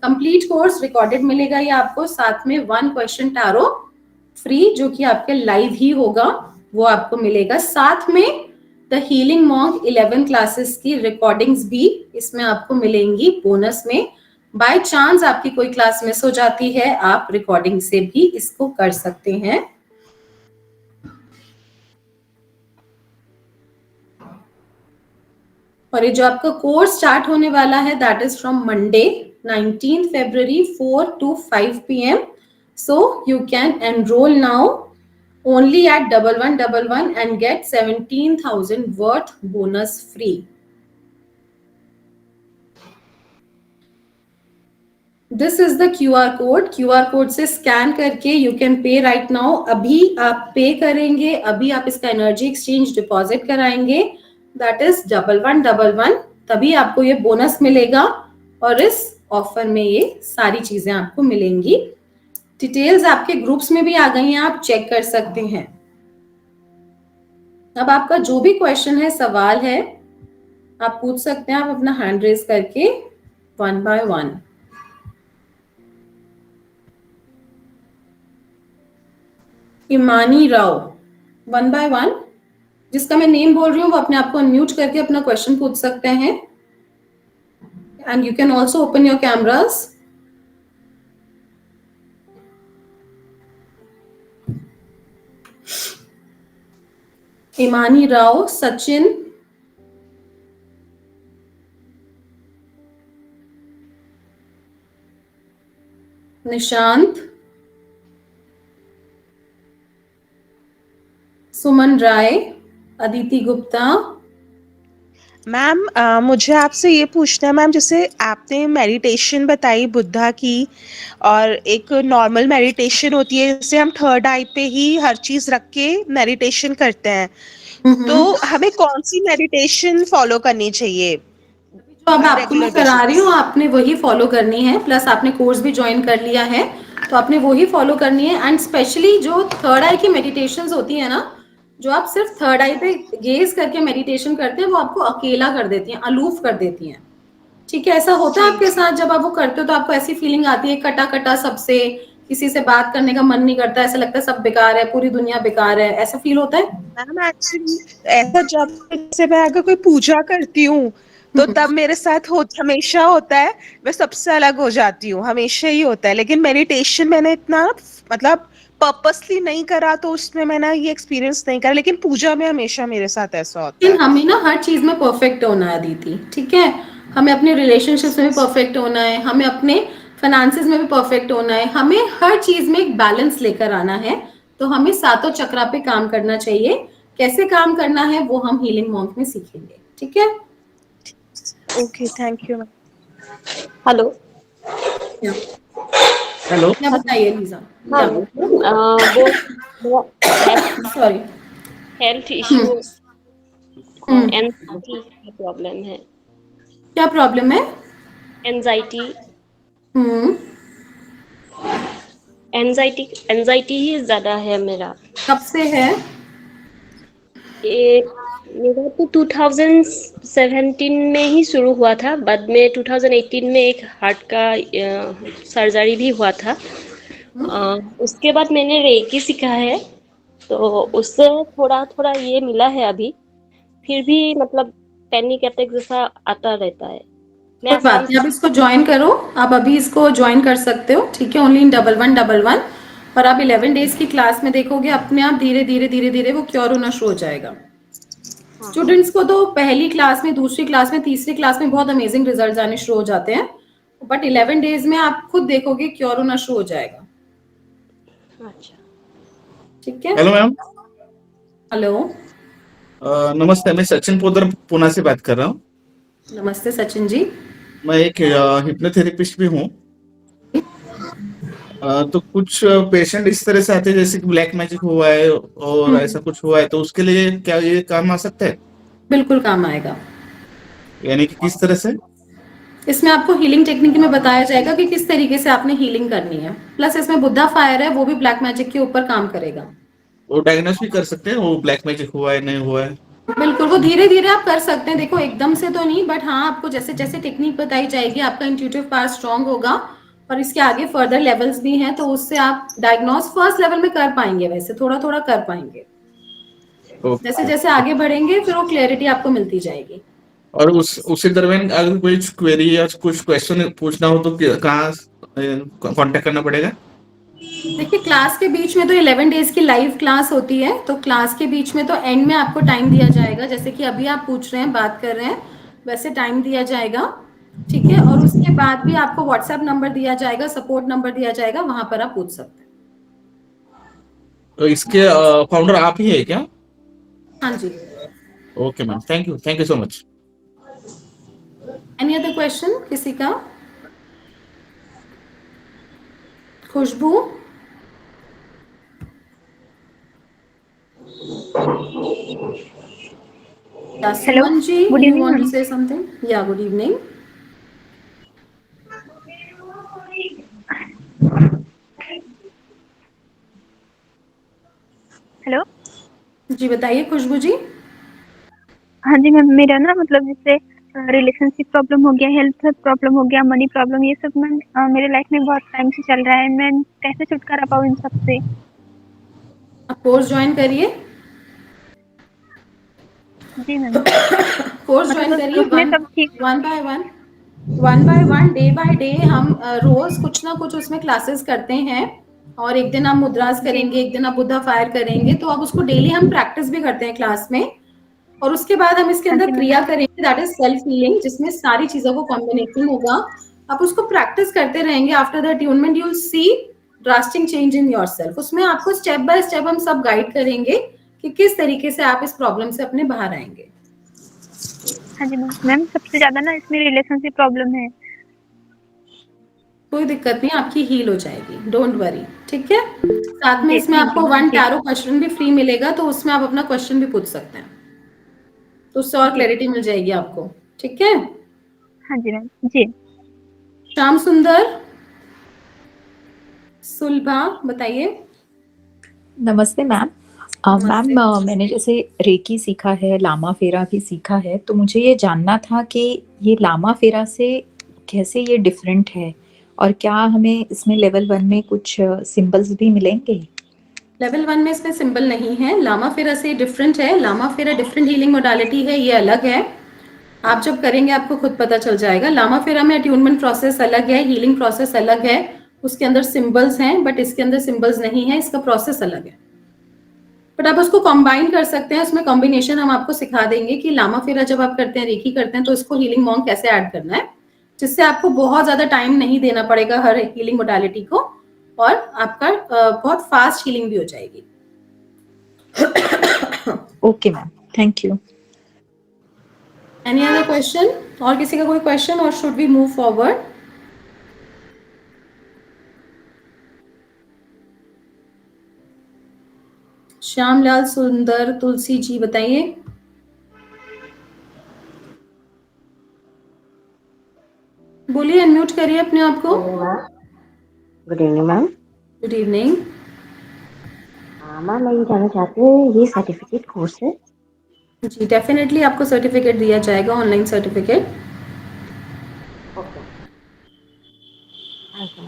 complete course recorded मिलेगा ये आपको। साथ में 1 क्वेश्चन टैरो फ्री, जो कि आपके लाइव ही होगा, वो आपको मिलेगा। साथ में द हीलिंग मॉन्क 11 क्लासेस की रिकॉर्डिंग्स भी इसमें आपको मिलेंगी बोनस में। बाय चांस आपकी कोई क्लास मिस हो जाती है, आप रिकॉर्डिंग से भी इसको कर सकते हैं। और ये जो आपका कोर्स स्टार्ट होने वाला है that is from Monday 19 February 4 to 5 PM. So you can enroll now only at 1111 and get 17,000 worth bonus free. This is the QR code. QR code से स्कैन करके you can pay right now. अभी आप पे करेंगे, अभी आप इसका energy exchange deposit कराएंगे, दैट इज 1111, तभी आपको ये बोनस मिलेगा और इस ऑफर में ये सारी चीजें आपको मिलेंगी। डिटेल्स आपके ग्रुप्स में भी आ गई हैं, आप चेक कर सकते हैं। अब आपका जो भी क्वेश्चन है, सवाल है, आप पूछ सकते हैं, आप अपना हैंड रेज करके 1 by 1। इमानी राव 1 by 1, जिसका मैं नेम बोल रही हूँ वो अपने आप को अनम्यूट करके अपना क्वेश्चन पूछ सकते हैं। And you can also open your cameras. Imani Rao, Sachin, Nishant, Suman Rai, Aditi Gupta. Ma'am मुझे आपसे ये पूछना है मैम, जैसे आपने मेडिटेशन बताई बुद्धा की, और एक नॉर्मल मेडिटेशन होती है जैसे हम थर्ड आई पे ही हर चीज रख के मेडिटेशन करते हैं, तो हमें कौन सी मेडिटेशन फॉलो करनी चाहिए? जो अब आपको मैं Regular करा रही basis. हूँ आपने वही फॉलो करनी है, प्लस आपने कोर्स भी ज्वाइन कर लिया है तो आपने वही फॉलो करनी है। एंड स्पेशली जो थर्ड आई की मेडिटेशंस होती है ना, जो आप सिर्फ थर्ड आई पे गेज करके मेडिटेशन करते हैं, वो आपको अकेला कर देती हैं, अलूफ कर देती हैं। ठीक है, ऐसा होता है आपके साथ जब आप वो करते हो तो आपको ऐसी फीलिंग आती है कटा कटा सबसे, किसी से बात करने का मन नहीं करता, ऐसा लगता है सब बेकार है, पूरी दुनिया बेकार है, ऐसा फील होता है? मैम एक्चुअली ऐसा जब जैसे मैं अगर कोई पूजा करती हूँ तो तब मेरे साथ हमेशा होता है, मैं सबसे अलग हो जाती हूँ, हमेशा ही होता है। लेकिन मेडिटेशन मैंने इतना मतलब पर्पसली नहीं करा तो उसमें मैंने ये एक्सपीरियंस नहीं करा, लेकिन पूजा में हमेशा मेरे साथ ऐसा होता लेकिन है। हमें ना हर चीज में परफेक्ट होना है दीदी, ठीक है? हमें अपने रिलेशनशिप्स में भी परफेक्ट होना है, हमें अपने फाइनेंसेस में भी परफेक्ट होना है, हमें हर चीज में एक बैलेंस लेकर आना है। तो हमें सातों चक्रा पे काम करना चाहिए। कैसे काम करना है वो हम हीलिंग मॉन्क में सीखेंगे, ठीक है? Okay, thank you ma'am. Hello. Hello. क्या बताइए लीजा? हाँ वो सॉरी। हेल्थ इशू, एंजाइटी का प्रॉब्लम है। क्या प्रॉब्लम है? एंजाइटी हम्म एंजाइटी ही ज्यादा है मेरा। कब से है? ये मेरा तो 2017 में ही शुरू हुआ था, बाद में 2018 में एक हार्ट का सर्जरी भी हुआ था। उसके बाद मैंने रेकी सीखा है, तो उससे थोड़ा थोड़ा ये मिला है अभी। फिर भी मतलब पैनिक अटैक जैसा आता रहता है। कोई बात नहीं, आप इसको ज्वाइन करो, आप अभी इसको ज्वाइन कर सकते हो, ठीक है? Only in 1111। और आप 11 डेज की क्लास में देखोगे अपने आप धीरे धीरे धीरे धीरे वो क्योर होना शुरू हो जाएगा। स्टूडेंट्स को तो पहली क्लास में, दूसरी क्लास में, तीसरी क्लास में बहुत अमेजिंग रिजल्ट आने शुरू हो जाते हैं, बट 11 डेज में आप खुद देखोगे क्योर होना शुरू हो जाएगा। अच्छा, ठीक है? Hello ma'am. हेलो, नमस्ते, मैं सचिन पोदर पुणे से बात कर रहा हूँ। नमस्ते सचिन जी। मैं एक हिप्नोथेरेपिस्ट भी हूँ। तो कुछ पेशेंट इस तरह से आते हैं जैसे कि ब्लैक मैजिक हुआ है और ऐसा कुछ हुआ है, तो उसके लिए क्या ये काम आ सकता है? बिल्कुल काम आएगा। यानी कि किस तरह से? इसमें आपको हीलिंग टेक्निक में बताया जाएगा कि किस तरीके से आपने हीलिंग करनी है, प्लस इसमें बुद्धा फायर है, वो भी ब्लैक मैजिक के ऊपर काम करेगा। वो डायग्नोस भी कर सकते हैं वो ब्लैक मैजिक हुआ है नहीं हुआ है? बिल्कुल, वो धीरे धीरे आप कर सकते हैं, देखो एकदम से तो नहीं, बट हाँ आपको जैसे जैसे टेक्निक बताई जाएगी आपका इंट्यूटिव पावर स्ट्रांग होगा, और इसके आगे फर्दर लेवल्स भी हैं, तो उससे आप डायग्नोस फर्स्ट लेवल में कर पाएंगे, वैसे थोड़ा थोड़ा कर पाएंगे। जैसे जैसे आगे बढ़ेंगे फिर वो क्लैरिटी आपको मिलती जाएगी। और उसी दरमियान अगर कोई क्वेरी या कुछ क्वेश्चन पूछना हो तो कहाँ कांटेक्ट करना पड़ेगा? देखिए क्लास के बीच में तो 11 डेज की लाइव क्लास होती है, तो क्लास के बीच में तो एंड में आपको टाइम दिया जाएगा, जैसे कि अभी आप पूछ रहे हैं, बात कर रहे हैं, वैसे टाइम दिया जाएगा, ठीक है? और उसके बाद भी आपको व्हाट्सएप नंबर दिया जाएगा, सपोर्ट नंबर दिया जाएगा, वहां पर आप पूछ सकते हैं। तो इसके फाउंडर आप ही है क्या? हाँ जी। Okay ma'am, thank you so much. Any other question किसी का? Khushboo? Suman ji, good you evening, want to ma'am. say something? Yeah, good evening. Hello. जी बताइए खुशबू जी। हाँ जी मैम, मेरा ना मतलब जैसे रिलेशनशिप प्रॉब्लम हो गया, हेल्थ प्रॉब्लम हो गया, मनी प्रॉब्लम, ये सब मैम मेरे लाइफ में बहुत टाइम से चल रहा है। मैं कैसे छुटकारा पाऊँ इन सब से? आप कोर्स ज्वाइन करिए। जी मैम। कोर्स ज्वाइन करिए, one by one, day by day हम रोज कुछ ना कुछ उसमें क्लासेस करते हैं, और एक दिन आप मुद्रास करेंगे, एक दिन आप बुद्धा फायर करेंगे, तो अब उसको डेली हम प्रैक्टिस भी करते हैं क्लास में। और उसके बाद हम इसके अंदर क्रिया करेंगे, दैट इज सेल्फ हीलिंग, जिसमें सारी चीजों को कॉम्बिनेशन होगा। आप उसको प्रैक्टिस करते रहेंगे, after the attunement you will see drastic change in yourself. उसमें आपको स्टेप बाय स्टेप हम सब गाइड करेंगे कि किस तरीके से आप इस प्रॉब्लम से अपने बाहर आएंगे। हाँ जी मैम, सबसे ज्यादा ना इसमें रिलेशनशिप प्रॉब्लम है। कोई दिक्कत नहीं, आपकी हील हो जाएगी, डोंट वरी, ठीक है। साथ में जी, इसमें thank आपको you, 1 जी। टैरो क्वेश्चन भी फ्री मिलेगा, तो उसमें आप अपना क्वेश्चन भी पूछ सकते हैं, तो उससे और जी। क्लैरिटी मिल जाएगी आपको, ठीक है। हाँ जी मैम, जी। श्याम सुंदर सुलभा, बताइए। नमस्ते मैम। मैम मैंने जैसे रेकी सीखा है, लामा फेरा भी सीखा है, तो मुझे ये जानना था कि ये लामा फेरा से कैसे ये डिफरेंट है, और क्या हमें इसमें लेवल 1 में कुछ सिंबल्स भी मिलेंगे? लेवल 1 में इसमें सिंबल नहीं है, लामा फेरा से डिफरेंट है। लामा फेरा डिफरेंट हीलिंग मोडालिटी है, ये अलग है। आप जब करेंगे आपको खुद पता चल जाएगा। लामा फेरा में अट्यूनमेंट प्रोसेस अलग है, हीलिंग प्रोसेस अलग है, उसके अंदर सिंबल्स हैं, बट इसके अंदर सिंबल्स नहीं है, इसका प्रोसेस अलग है। बट आप उसको कंबाइन कर सकते हैं, उसमें कॉम्बिनेशन हम आपको सिखा देंगे कि लामा फेरा जब आप करते हैं, रेकी करते हैं, तो इसको हीलिंग मॉन्क कैसे ऐड करना है, जिससे आपको बहुत ज्यादा टाइम नहीं देना पड़ेगा हर हीलिंग मोडालिटी को, और आपका बहुत फास्ट हीलिंग भी हो जाएगी। Okay ma'am, thank you. Any other question? और किसी का कोई क्वेश्चन, और should we move forward? Shyamlal Sundar Tulsi जी, बताइए। बोलिए, अनम्यूट करिए अपने आप को। Good evening ma'am. Good evening. Ma'am मैं ये जानना चाहती हूँ, ये सर्टिफिकेट कोर्स है? जी डेफिनेटली आपको सर्टिफिकेट दिया जाएगा, online certificate. Okay, thank you.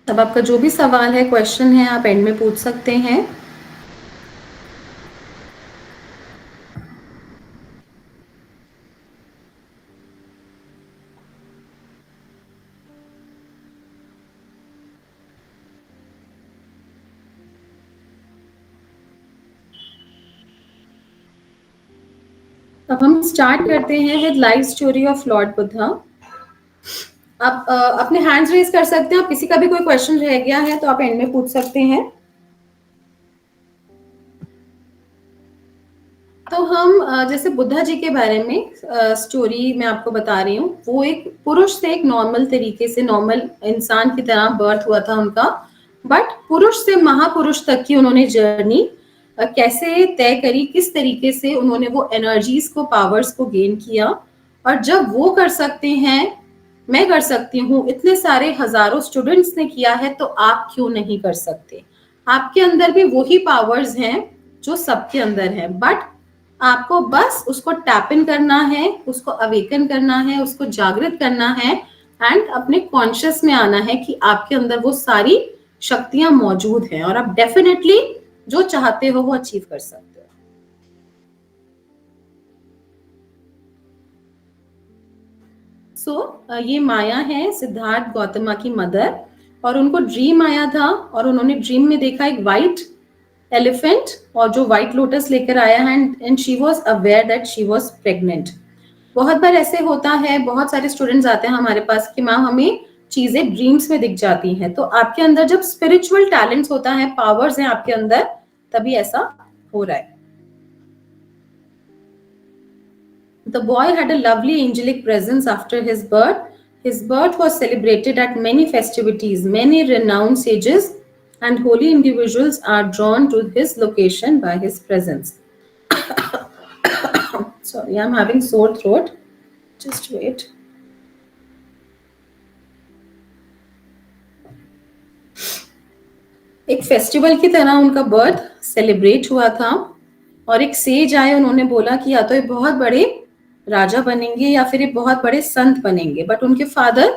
अब आपका जो भी सवाल है, क्वेश्चन है, आप एंड में पूछ सकते हैं। अब हम स्टार्ट करते हैं with life story of Lord Buddha. आप अपने हैंड्स रेज कर सकते हैं, आप किसी का भी कोई क्वेश्चन रह गया है तो आप एंड में पूछ सकते हैं। तो हम जैसे बुद्धा जी के बारे में स्टोरी मैं आपको बता रही हूँ। वो एक पुरुष से एक नॉर्मल तरीके से, नॉर्मल इंसान की तरह बर्थ हुआ था उनका, बट पुरुष से महापुरुष तक की उन्होंने जर्नी कैसे तय करी, किस तरीके से उन्होंने वो एनर्जीज को, पावर्स को गेन किया। और जब वो कर सकते हैं, मैं कर सकती हूँ, इतने सारे हजारों स्टूडेंट्स ने किया है, तो आप क्यों नहीं कर सकते? आपके अंदर भी वही पावर्स हैं जो सबके अंदर है, बट आपको बस उसको टैप इन करना है, उसको अवेकन करना है, उसको जागृत करना है, एंड अपने कॉन्शियस में आना है कि आपके अंदर वो सारी शक्तियां मौजूद हैं, और आप डेफिनेटली जो चाहते हो वो अचीव कर सकते हो। ये माया है सिद्धार्थ गौतमा की मदर, और उनको ड्रीम आया था, और उन्होंने ड्रीम में देखा एक वाइट एलिफेंट, और जो व्हाइट लोटस लेकर आया है, and she was aware that she was pregnant. बहुत बार ऐसे होता है, बहुत सारे स्टूडेंट्स आते हैं हमारे पास कि मैम हमें चीजें ड्रीम्स में दिख जाती हैं। तो आपके अंदर जब स्पिरिचुअल टैलेंट्स होता है, पावर्स हैं आपके अंदर, तभी ऐसा हो रहा है। The boy had a lovely angelic presence after his birth. His birth was celebrated at many festivities. Many renowned sages and holy individuals are drawn to his location by his presence. Sorry, I'm having sore throat. Just wait. एक festival की तरह उनका birth celebrate हुआ था, और एक says आए, उन्होंने बोला कि या तो ये बहुत बड़े राजा बनेंगे या फिर ये बहुत बड़े संत बनेंगे। बट उनके फादर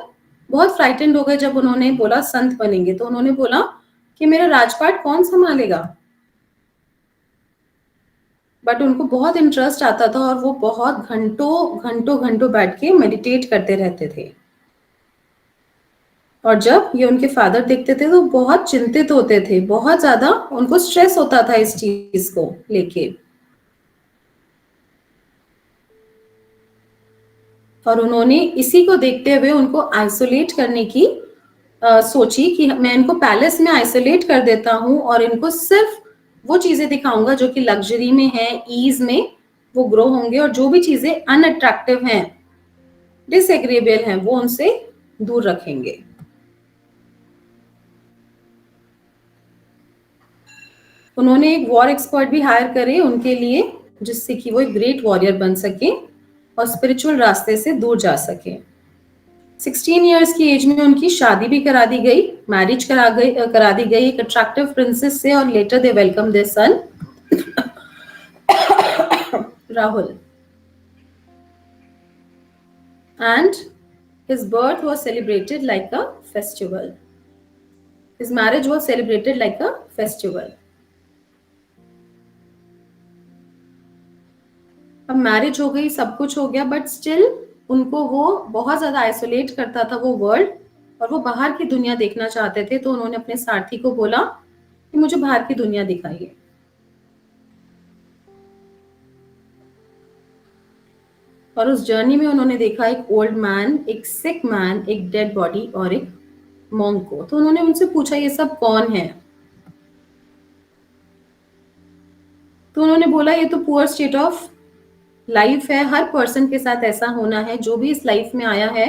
बहुत फ्राइटेंड हो गए जब उन्होंने बोला संत बनेंगे। तो उन्होंने बोला कि मेरा राजपाट कौन संभालेगा? बट उनको बहुत इंटरेस्ट आता था और वो बहुत घंटों बैठ के मेडिटेट करते रहते थे। और जब ये उनके फादर देखते थे तो बहुत चिंतित होते थे, बहुत ज्यादा उनको स्ट्रेस होता था इस चीज को लेके। और उन्होंने इसी को देखते हुए उनको आइसोलेट करने की सोची कि मैं इनको पैलेस में आइसोलेट कर देता हूं और इनको सिर्फ वो चीजें दिखाऊंगा जो कि लग्जरी में है, ईज में वो ग्रो होंगे, और जो भी चीजें अनअट्रैक्टिव हैं, डिसएग्रीएबल हैं, वो उनसे दूर रखेंगे। उन्होंने एक वॉर एक्सपर्ट भी हायर करे उनके लिए, जिससे कि वो एक ग्रेट वॉरियर बन सके और स्पिरिचुअल रास्ते से दूर जा सके। 16 इयर्स की एज में उनकी शादी भी करा दी गई, मैरिज करा दी गई एक अट्रैक्टिव प्रिंसेस से, और later they welcome their son Rahul, and his birth was celebrated like a festival. His marriage was celebrated like a festival. अब मैरिज हो गई, सब कुछ हो गया, बट स्टिल उनको वो बहुत ज्यादा आइसोलेट करता था वो वर्ल्ड, और वो बाहर की दुनिया देखना चाहते थे। तो उन्होंने अपने सारथी को बोला कि मुझे बाहर की दुनिया दिखाइए। और उस जर्नी में उन्होंने देखा एक ओल्ड मैन, एक सिक मैन, एक डेड बॉडी और एक मॉन्क को। तो उन्होंने उनसे पूछा ये सब कौन है? तो उन्होंने बोला ये तो पुअर स्टेट ऑफ लाइफ है, हर पर्सन के साथ ऐसा होना है, जो भी इस लाइफ में आया है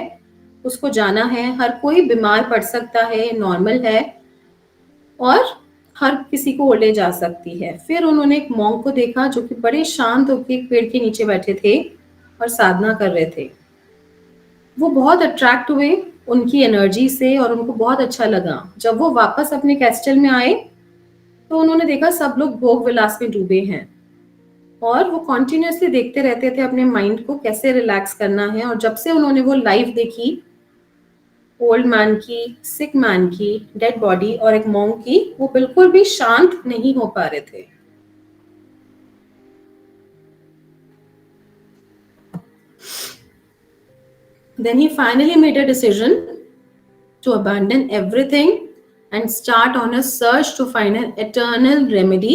उसको जाना है, हर कोई बीमार पड़ सकता है, नॉर्मल है, और हर किसी को ओल्ड एज आ सकती है। फिर उन्होंने एक मॉन्क को देखा जो कि बड़े शांत होकर एक पेड़ के नीचे बैठे थे और साधना कर रहे थे। वो बहुत अट्रैक्ट हुए उनकी एनर्जी से और उनको बहुत अच्छा लगा। जब वो वापस अपने कैस्टल में आए तो उन्होंने देखा सब लोग भोग विलास में डूबे हैं, और वो कॉन्टिन्यूसली देखते रहते थे अपने माइंड को कैसे रिलैक्स करना है। और जब से उन्होंने वो लाइफ देखी, ओल्ड मैन की, सिक मैन की, डेड बॉडी और एक मॉन्क की, वो बिल्कुल भी शांत नहीं हो पा रहे थे। Then he finally made a decision to abandon everything and start on a search to find an eternal remedy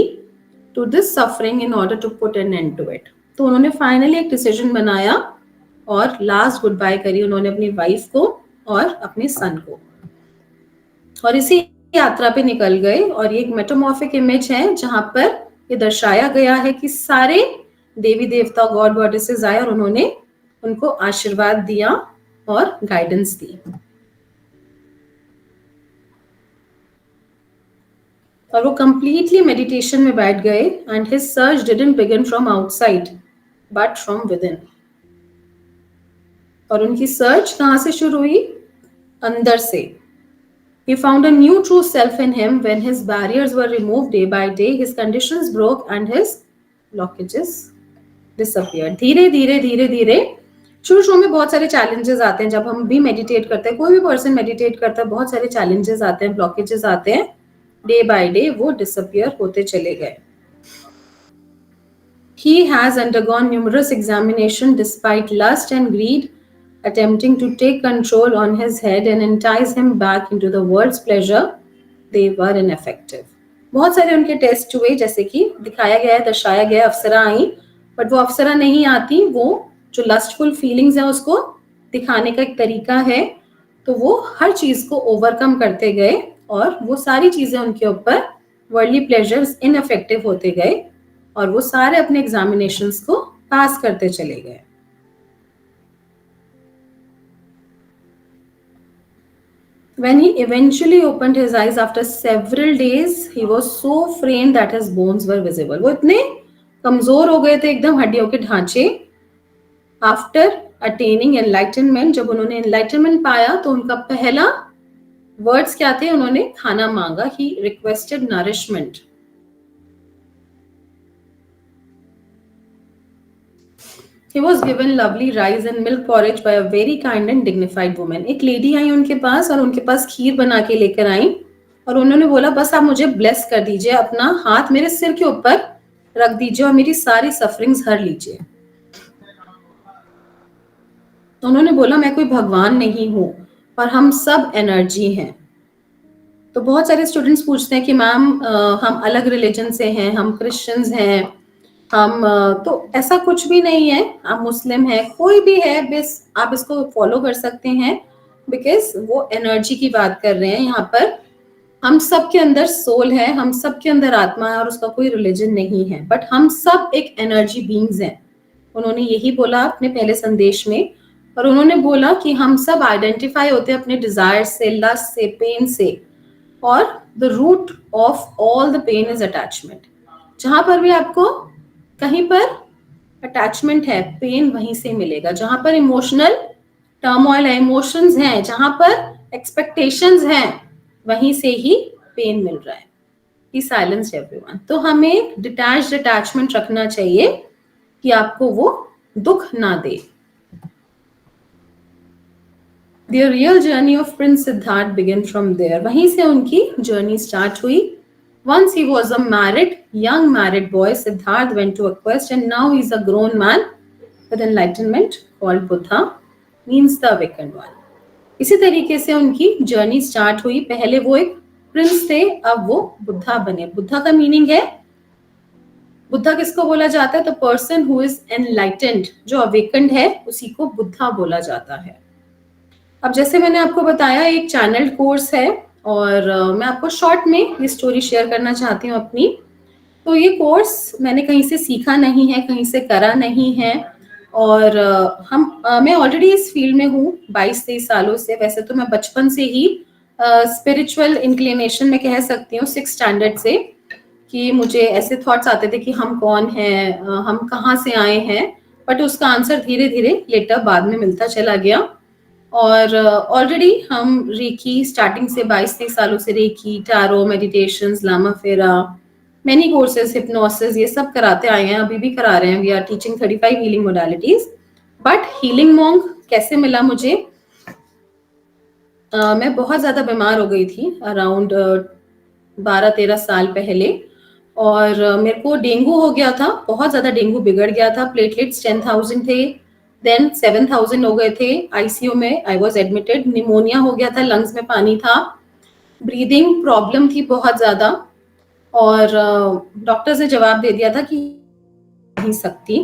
to this suffering in order to put an end to it. तो उन्होंने फाइनली एक decision बनाया और last good bye करी उन्होंने अपनी wife को और अपने सन को, और इसी यात्रा पे निकल गए। और ये एक मेटामॉर्फिक इमेज है जहां पर ये दर्शाया गया है कि सारे देवी देवता, गॉड गॉडेसेस आए और उन्होंने उनको आशीर्वाद दिया और गाइडेंस दी। और वो कंप्लीटली मेडिटेशन में बैठ गए, and his search didn't begin from outside but from with in. और उनकी सर्च कहां से शुरू हुई? अंदर से। He found a new true self in him when his barriers were removed day by day, his conditions broke and his blockages disappeared. धीरे धीरे धीरे धीरे शुरू में बहुत सारे चैलेंजेस आते हैं। जब हम भी मेडिटेट करते हैं, कोई भी पर्सन मेडिटेट करता है, बहुत सारे चैलेंजेस आते हैं, ब्लॉकेजेस आते हैं। डे बाय डे वो डिसअपियर होते चले गए। He has undergone numerous examination despite lust and greed, attempting to take control on his head and entice him back into the world's pleasure. They were ineffective. बहुत सारे उनके test हुए, जैसे कि दिखाया गया है, दर्शाया गया है, अप्सरा आई, बट वो अप्सरा नहीं आती। वो जो लस्टफुल फीलिंग्स है उसको दिखाने का एक तरीका है, तो वो हर चीज को ओवरकम करते गए और वो सारी चीजें उनके ऊपर वर्ल्डली प्लेजर्स इनइफेक्टिव होते गए, और वो सारे अपने एग्जामिनेशंस को पास करते चले गए। When he eventually opened his eyes after several days, he was so framed that his bones were visible. वो इतने कमजोर हो गए थे, एकदम हड्डियों के ढांचे। After attaining enlightenment, जब उन्होंने enlightenment पाया तो उनका पहला वर्ड्स क्या थे? उन्होंने खाना मांगा। He requested nourishment. He was given lovely rice and milk porridge by a very kind and dignified woman. एक लेडी आई उनके पास और उनके पास खीर बना के लेकर आई, और उन्होंने बोला बस आप मुझे ब्लेस कर दीजिए, अपना हाथ मेरे सिर के ऊपर रख दीजिए और मेरी सारी सफरिंग्स हर लीजिए। तो उन्होंने बोला मैं कोई भगवान नहीं हूं, पर हम सब एनर्जी हैं। तो बहुत सारे स्टूडेंट्स पूछते हैं कि मैम हम अलग रिलीजन से हैं, हम क्रिश्चियंस हैं, हम तो ऐसा कुछ भी नहीं है। आप मुस्लिम हैं, कोई भी है, बस आप इसको फॉलो कर सकते हैं, बिकॉज वो एनर्जी की बात कर रहे हैं यहाँ पर। हम सब के अंदर सोल है, हम सब के अंदर आत्मा है और उसका कोई रिलीजन नहीं है, बट हम सब एक एनर्जी बीइंग्स हैं। उन्होंने यही बोला अपने पहले संदेश में। और उन्होंने बोला कि हम सब आइडेंटिफाई होते हैं अपने डिजायर से, लस्ट से, पेन से, और the root of all the pain is attachment. जहां पर भी आपको कहीं पर अटैचमेंट है, पेन वहीं से मिलेगा। जहां पर इमोशनल टर्मोइल है, इमोशंस हैं, जहां पर एक्सपेक्टेशंस हैं, वहीं से ही पेन मिल रहा है। ही साइलेंस एवरीवन। तो हमें डिटैच्ड अटैचमेंट रखना चाहिए कि आपको वो दुख ना दे। The real journey of Prince Siddharth began from there. वहीं से उनकी जर्नी स्टार्ट हुई। Once he was a young married boy, Siddharth went to a quest, and now he is a grown man with enlightenment called Buddha, means the awakened one. इसी तरीके से उनकी journey start हुई। पहले वो एक Prince थे, अब वो बुद्धा बने। बुद्धा का मीनिंग है, बुद्धा किसको बोला जाता है? तो पर्सन हु इज एनलाइटेंड, जो अवेकन्ड है, उसी को बुद्धा बोला जाता है। अब जैसे मैंने आपको बताया, एक चैनल कोर्स है और मैं आपको शॉर्ट में ये स्टोरी शेयर करना चाहती हूँ अपनी। तो ये कोर्स मैंने कहीं से सीखा नहीं है, कहीं से करा नहीं है, और मैं ऑलरेडी इस फील्ड में हूँ 22-23 सालों से। वैसे तो मैं बचपन से ही स्पिरिचुअल इंक्लिनेशन में कह सकती हूँ 6th स्टैंडर्ड से, कि मुझे ऐसे थॉट्स आते थे कि हम कौन हैं, हम कहाँ से आए हैं, बट उसका आंसर धीरे धीरे लेटर बाद में मिलता चला गया। और ऑलरेडी हम रेकी स्टार्टिंग से 22-23 सालों से रेकी, टैरो, मेडिटेशंस, लामा फेरा, मैनी कोर्सेज, हिप्नोसिस, ये सब कराते आए हैं, अभी भी करा रहे हैं। We are teaching 35 healing modalities. But healing monk कैसे मिला मुझे? मैं बहुत ज्यादा बीमार हो गई थी अराउंड 12-13 साल पहले, और मेरे को डेंगू हो गया था, बहुत ज्यादा डेंगू बिगड़ गया था। प्लेटलेट्स 10,000 थे, देन 7,000 हो गए थे। आईसीयू में आई वॉज एडमिटेड। निमोनिया हो गया था, लंग्स में पानी था, ब्रीदिंग प्रॉब्लम थी बहुत ज्यादा, और डॉक्टर्स ने जवाब दे दिया था कि नहीं सकती।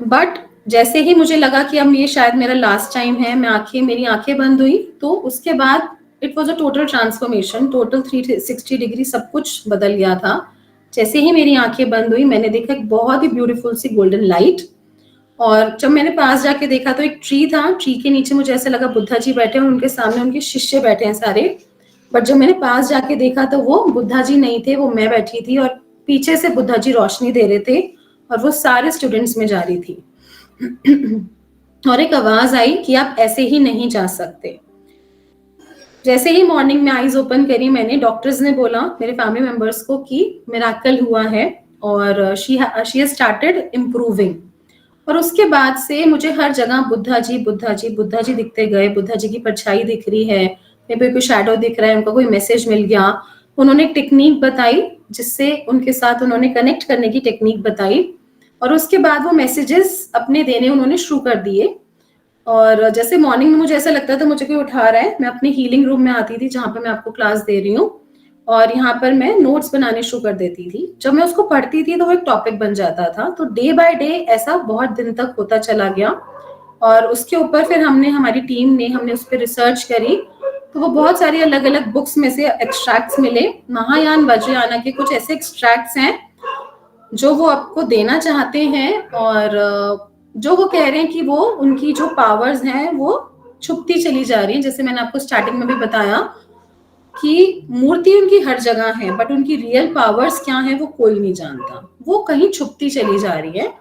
बट जैसे ही मुझे लगा कि अब ये शायद मेरा लास्ट टाइम है, मेरी आंखें बंद हुई, तो उसके बाद it was a total transformation, total 360 degree सब कुछ बदल गया था। जैसे ही मेरी आंखें बंद हुई, मैंने देखा एक बहुत ही ब्यूटीफुल सी गोल्डन लाइट, और जब मैंने पास जाके देखा तो एक ट्री था। ट्री के नीचे मुझे ऐसा लगा बुद्धा जी बैठे हैं, उनके सामने उनके शिष्य बैठे हैं सारे। बट जब मैंने पास जाके देखा तो वो बुद्धा जी नहीं थे, वो मैं बैठी थी, और पीछे से बुद्धा जी रोशनी दे रहे थे, और वो सारे स्टूडेंट्स में जा रही थी। और एक आवाज आई कि आप ऐसे ही नहीं जा सकते। जैसे ही मॉर्निंग में आईज ओपन करी मैंने, डॉक्टर्स ने बोला मेरे फैमिली मेंबर्स को कि मिरेकल हुआ है, और शी हैज स्टार्टेड इम्प्रूविंग। और उसके बाद से मुझे हर जगह बुद्धा जी बुद्धा जी बुद्धा जी दिखते गए। बुद्धा जी की परछाई दिख रही है, मेरे पे कोई शैडो दिख रहा है, उनका कोई मैसेज मिल गया। उन्होंने एक टेक्निक बताई, जिससे उनके साथ उन्होंने कनेक्ट करने की टेक्निक बताई, और उसके बाद वो मैसेजेस अपने देने उन्होंने शुरू कर दिए। और जैसे मॉर्निंग में मुझे ऐसा लगता था मुझे कोई उठा रहा है, मैं अपने हीलिंग रूम में आती थी जहाँ पे मैं आपको क्लास दे रही हूँ, और यहाँ पर मैं नोट्स बनाने शुरू कर देती थी। जब मैं उसको पढ़ती थी तो वो एक टॉपिक बन जाता था। तो डे बाय डे ऐसा बहुत दिन तक होता चला गया, और उसके ऊपर फिर हमारी टीम ने उस पर रिसर्च करी। तो वो बहुत सारी अलग अलग बुक्स में से एक्सट्रैक्ट्स मिले। महायान वज्रयाना के कुछ ऐसे एक्सट्रैक्ट्स हैं जो वो आपको देना चाहते हैं, और जो वो कह रहे हैं कि वो उनकी जो पावर्स हैं वो छुपती चली जा रही है। जैसे मैंने आपको स्टार्टिंग में भी बताया कि मूर्ति उनकी हर जगह है, बट उनकी रियल पावर्स क्या है वो कोई नहीं जानता, वो कहीं छुपती चली जा रही है।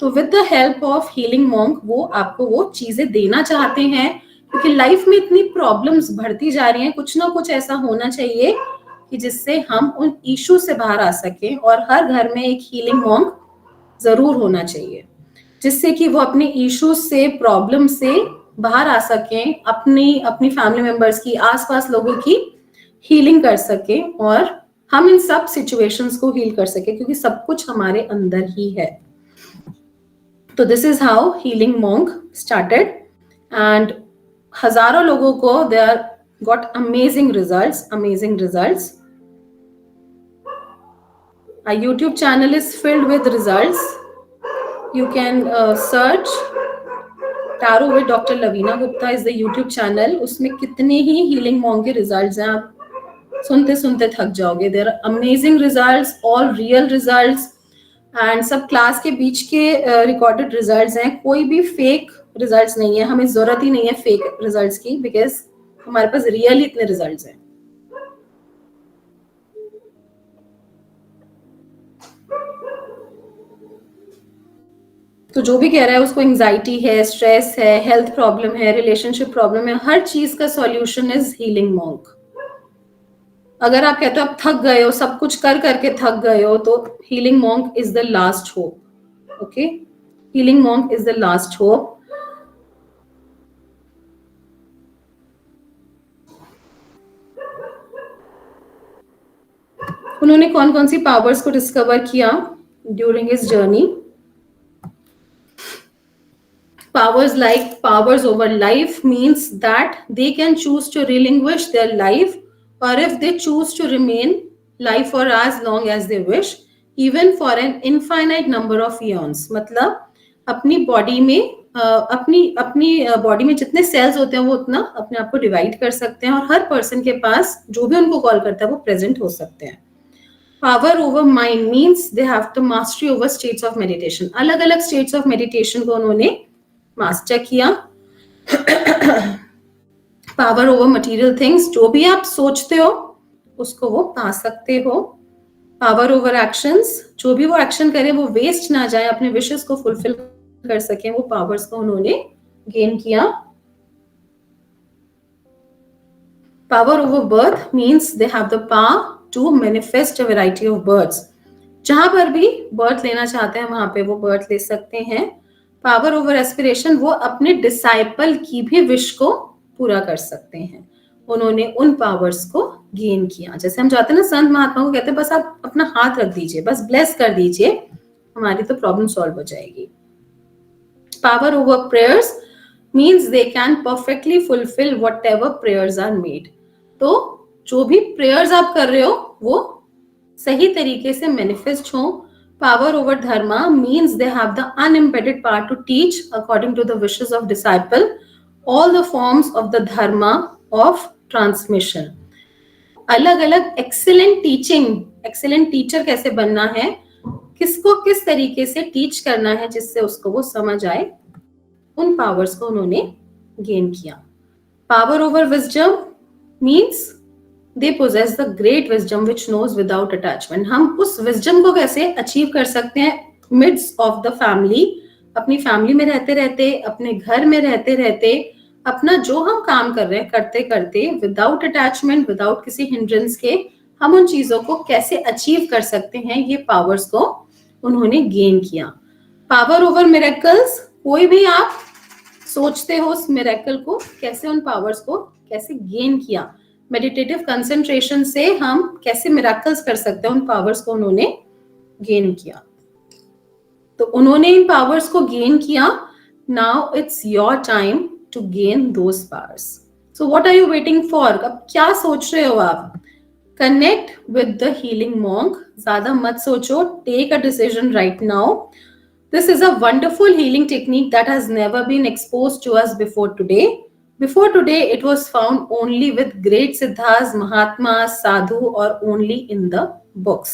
तो with the help of healing monk वो आपको वो चीजें देना चाहते हैं, क्योंकि लाइफ में इतनी प्रॉब्लम्स बढ़ती जा रही हैं। कुछ ना कुछ ऐसा होना चाहिए कि जिससे हम उन इशू से बाहर आ सकें, और हर घर में एक हीलिंग मॉन्क जरूर होना चाहिए, जिससे कि वो अपने इश्यूज से, प्रॉब्लम से बाहर आ सकें, अपनी फैमिली मेंबर्स की, आसपास लोगों की हीलिंग कर सकें, और हम इन सब सिचुएशंस को हील कर सके, क्योंकि सब कुछ हमारे अंदर ही है। तो this is how healing monk started and हजारों लोगों को they are got amazing results, amazing results. Our YouTube channel is filled with results. You can search Tarot with Dr. Lavina Gupta is the YouTube channel. उसमें कितने ही healing monk के results हैं, आप सुनते सुनते थक जाओगे। There are amazing results, all real results, and सब क्लास के बीच के recorded results हैं। कोई भी fake results नहीं है, हमें जरूरत ही नहीं है fake results की, because हमारे पास real इतने results हैं। तो जो भी कह रहा है उसको एंजाइटी है, स्ट्रेस है, हेल्थ प्रॉब्लम है, रिलेशनशिप प्रॉब्लम है, हर चीज का सॉल्यूशन इज हीलिंग मॉन्क। अगर आप कहते हो आप थक गए हो, सब कुछ कर करके थक गए हो, तो healing monk is the last hope. Okay, healing monk is the last hope. उन्होंने कौन कौन सी पावर्स को डिस्कवर किया during his journey? Powers like powers over life means that they can choose to relinquish their life, or if they choose to remain life for as long as they wish, even for an infinite number of eons. मतलब अपनी body में अपनी body में जितने sales होते हैं वो उतना अपने आप को डिवाइड कर सकते हैं, और हर पर्सन के पास जो भी उनको कॉल करता है वो प्रेजेंट हो सकते हैं। Power over mind means they have to mastery over states of meditation. अलग अलग स्टेट्स ऑफ मेडिटेशन को उन्होंने मास्टर किया। पावर ओवर मटेरियल थिंग्स, जो भी आप सोचते हो उसको वो पा सकते हो। पावर ओवर एक्शंस, जो भी वो एक्शन करे वो वेस्ट ना जाए, अपने विशेस को फुलफिल कर सके, वो पावर्स को उन्होंने गेन किया। Power over birth means they have the power to manifest a variety of births. जहां पर भी बर्थ लेना चाहते हैं वहां पे वो बर्थ ले सकते हैं। पावर ओवर एस्पिरेशन, वो अपने डिसाइपल की भी विश को पूरा कर सकते हैं। उन्होंने उन पावर्स को गेन किया। जैसे हम जाते हैं ना संत महात्मा को कहते हैं बस आप अपना हाथ रख दीजिए, बस ब्लेस कर दीजिए, हमारी तो प्रॉब्लम सॉल्व हो जाएगी। Power over prayers means they can perfectly fulfil whatever prayers are made. तो जो भी प्रेयर्स आप कर रहे हो वो सही तरीके से मैनिफेस्ट हो। Power over dharma means they have the unimpeded power to teach according to the wishes of disciple all the forms of the dharma of transmission. अलग अलग excellent teaching, excellent teacher कैसे बनना है, किसको किस तरीके से टीच करना है जिससे उसको वो समझ आए, उन पावर्स को उन्होंने गेन किया। Power over wisdom means they possess the great wisdom which knows without attachment. हम उस wisdom को कैसे अचीव कर सकते हैं midst of the family, अपनी फैमिली में रहते रहते, अपने घर में रहते रहते, अपना जो हम काम कर रहे हैं करते करते, विदाउट अटैचमेंट, विदाउट किसी हिंड्रेंस के, हम उन चीजों को कैसे अचीव कर सकते हैं, ये पावर्स को उन्होंने गेन किया। पावर ओवर मिरेकल्स, कोई भी आप सोचते हो उस मिरेकल को, कैसे उन पावर्स को कैसे गेन किया। मेडिटेटिव कंसंट्रेशन से हम कैसे मिरेकल्स कर सकते हैं, उन पावर्स को उन्होंने गेन किया। तो उन्होंने इन पावर्स को गेन किया। Now it's your time to gain those powers. So what are you waiting for? अब क्या सोच रहे हो आप? Connect with the healing monk. ज्यादा मत सोचो, take a decision right now. This is a wonderful healing technique that has never been exposed to us before today. Before today, it was found only with great siddhas, mahatmas, sadhu, or only in the books.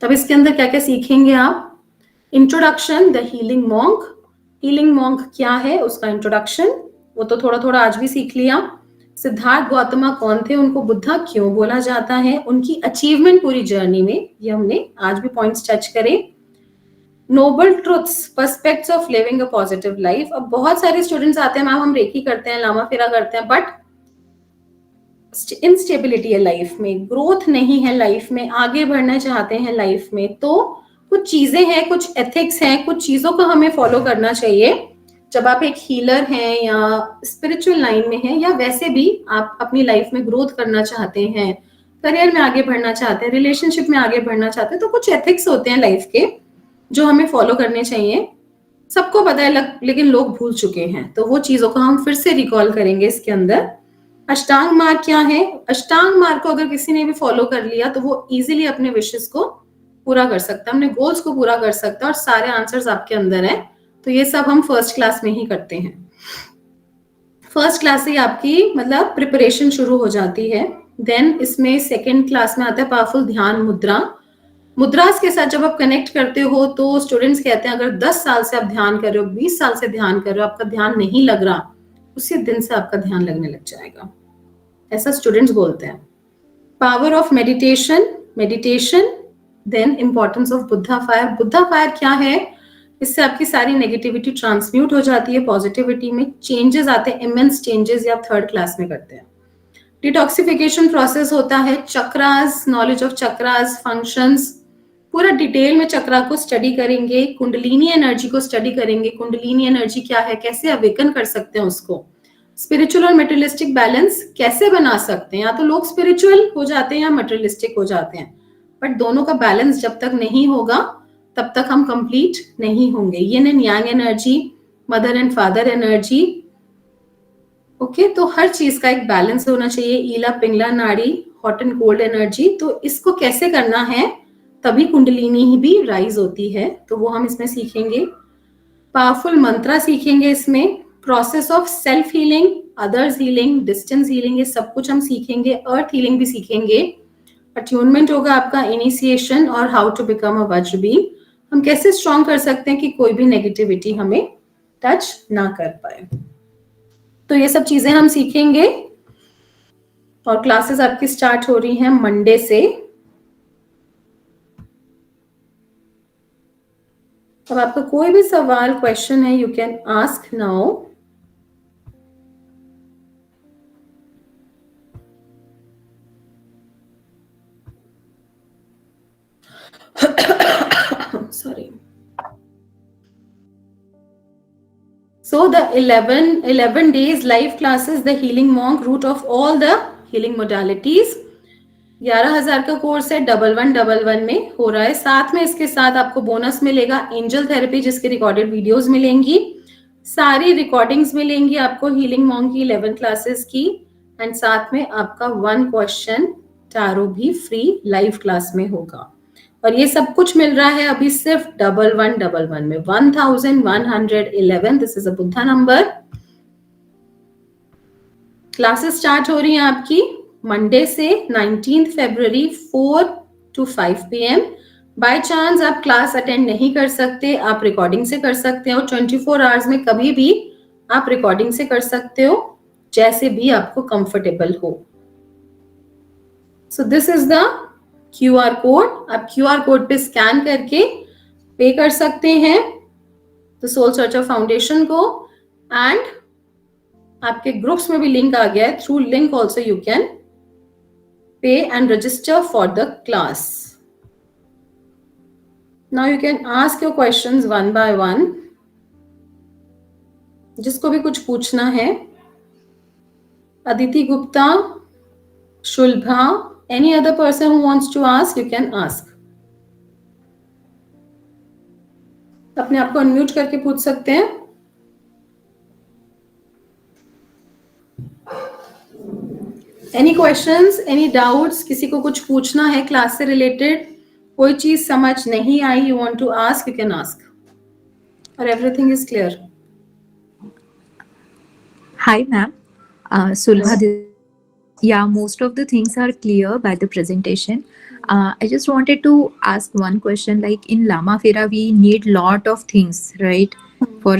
तब इसके अंदर क्या क्या सीखेंगे आप? Introduction, the healing monk. Healing monk क्या है उसका इंट्रोडक्शन, वो तो थोड़ा थोड़ा आज भी सीख लिया। सिद्धार्थ गौतमा कौन थे, उनको बुद्धा क्यों बोला जाता है, उनकी अचीवमेंट पूरी जर्नी में, ये हमने आज भी पॉइंट्स टच करे। Noble truths, perspectives of living a positive life. अब बहुत सारे स्टूडेंट्स आते हैं, मैम हम रेकी करते हैं, लामा फेरा करते हैं, बट इंस्टेबिलिटी है लाइफ में, ग्रोथ नहीं है लाइफ में, आगे बढ़ना चाहते हैं लाइफ में, तो कुछ चीजें हैं, कुछ एथिक्स हैं, कुछ चीजों को हमें फॉलो करना चाहिए जब आप एक हीलर हैं या स्पिरिचुअल लाइन में हैं या वैसे भी आप अपनी लाइफ में ग्रोथ करना चाहते हैं, करियर में आगे बढ़ना चाहते हैं, रिलेशनशिप में आगे बढ़ना चाहते हैं, तो कुछ एथिक्स होते हैं लाइफ के जो हमें फॉलो करने चाहिए। सबको पता है लेकिन लोग भूल चुके हैं, तो वो चीजों को हम फिर से रिकॉल करेंगे इसके अंदर। अष्टांग मार्ग क्या है? अष्टांग मार्ग को अगर किसी ने भी फॉलो कर लिया तो वो इजीली अपने विशेस को पूरा कर सकता है, अपने गोल्स को पूरा कर सकता है, और सारे आंसर्स आपके अंदर हैं। तो ये सब हम फर्स्ट क्लास में ही करते हैं। फर्स्ट क्लास से आपकी मतलब प्रिपरेशन शुरू हो जाती है। देन इसमें सेकेंड क्लास में आता है पावरफुल ध्यान मुद्रा। मुद्रास के साथ जब आप कनेक्ट करते हो तो स्टूडेंट्स कहते हैं अगर 10 साल से आप ध्यान कर रहे हो, 20 साल से ध्यान कर रहे हो, आपका ध्यान नहीं लग रहा, उसी दिन से आपका ध्यान लगने लग जाएगा, ऐसा स्टूडेंट्स बोलते हैं। Power of meditation, then importance of Buddha fire. Buddha fire क्या है? इससे आपकी सारी नेगेटिविटी ट्रांसम्यूट हो जाती है, पॉजिटिविटी में चेंजेस आते हैं, इमेंस चेंजेस, या आप थर्ड क्लास में करते हैं। डिटॉक्सिफिकेशन प्रोसेस होता है, chakras, knowledge of chakras, functions, पूरा डिटेल में चक्रा को स्टडी करेंगे, कुंडलिनी एनर्जी को स्टडी करेंगे, कुंडलिनी एनर्जी क्या है, कैसे अवेकन कर सकते हैं उसको, स्पिरिचुअल और मटेरियलिस्टिक बैलेंस कैसे बना सकते हैं। या तो लोग स्पिरिचुअल हो जाते हैं या मटेरियलिस्टिक हो जाते हैं, बट दोनों का बैलेंस जब तक नहीं होगा तब तक हम कंप्लीट नहीं होंगे। Yin and yang energy, mother and father energy, okay, तो हर चीज का एक बैलेंस होना चाहिए। ईला पिंगला नाड़ी, हॉट एंड कोल्ड एनर्जी, तो इसको कैसे करना है, तभी कुंडलिनी ही भी राइज होती है, तो वो हम इसमें सीखेंगे। पावरफुल मंत्रा सीखेंगे इसमें, process of self healing, others healing, distance healing, ये सब कुछ हम सीखेंगे। अर्थ हीलिंग भी सीखेंगे। अट्यूनमेंट होगा आपका, इनिशिएशन, और हाउ टू बिकम अ वज्रबीन, हम कैसे स्ट्रॉन्ग कर सकते हैं कि कोई भी नेगेटिविटी हमें टच ना कर पाए। तो ये सब चीजें हम सीखेंगे, और क्लासेस आपकी स्टार्ट हो रही हैं मंडे से। अब आपका कोई भी सवाल, क्वेश्चन है, you can ask now. Sorry. So the 11 days live classes, the healing monk, root of all the healing modalities, 11,000 का कोर्स है, 1111 में हो रहा है। साथ में इसके साथ आपको बोनस मिलेगा एंजल थेरेपी, जिसकी रिकॉर्डेड वीडियोस मिलेंगी, सारी रिकॉर्डिंग्स मिलेंगी आपको हीलिंग मॉन्क की 11 क्लासेस की, एंड साथ में आपका 1 क्वेश्चन टैरो भी फ्री लाइव क्लास में होगा। और ये सब कुछ मिल रहा है अभी सिर्फ 1111 में, 1111। This is a Buddha number. Classes start हो रही हैं आपकी मंडे से 19 फरवरी 4 to 5 PM। बाय चांस आप क्लास अटेंड नहीं कर सकते, आप रिकॉर्डिंग से कर सकते हो, 24 आवर्स में कभी भी आप रिकॉर्डिंग से कर सकते हो, जैसे भी आपको कंफर्टेबल हो। So this is the QR code, आप QR कोड पे स्कैन करके पे कर सकते हैं द सोल सर्चर फाउंडेशन को, एंड आपके ग्रुप्स में भी लिंक आ गया है, through link also you can pay and register for the class. Now you can ask your questions one by one, जिसको भी कुछ पूछना है। Aditi Gupta, शुल्भा, any other person who wants to ask, you can ask. अपने आप को अनम्यूट करके पूछ सकते हैं। Any questions, any doubts, किसी को कुछ पूछना है क्लास से रिलेटेड, कोई चीज समझ नहीं आई, you want to ask, you can ask, or everything is clear. Hi ma'am, Sulbha. Yeah, most of the things are clear by the presentation. I just wanted to ask one question. Like in Lama Fera, we need lot of things, right, for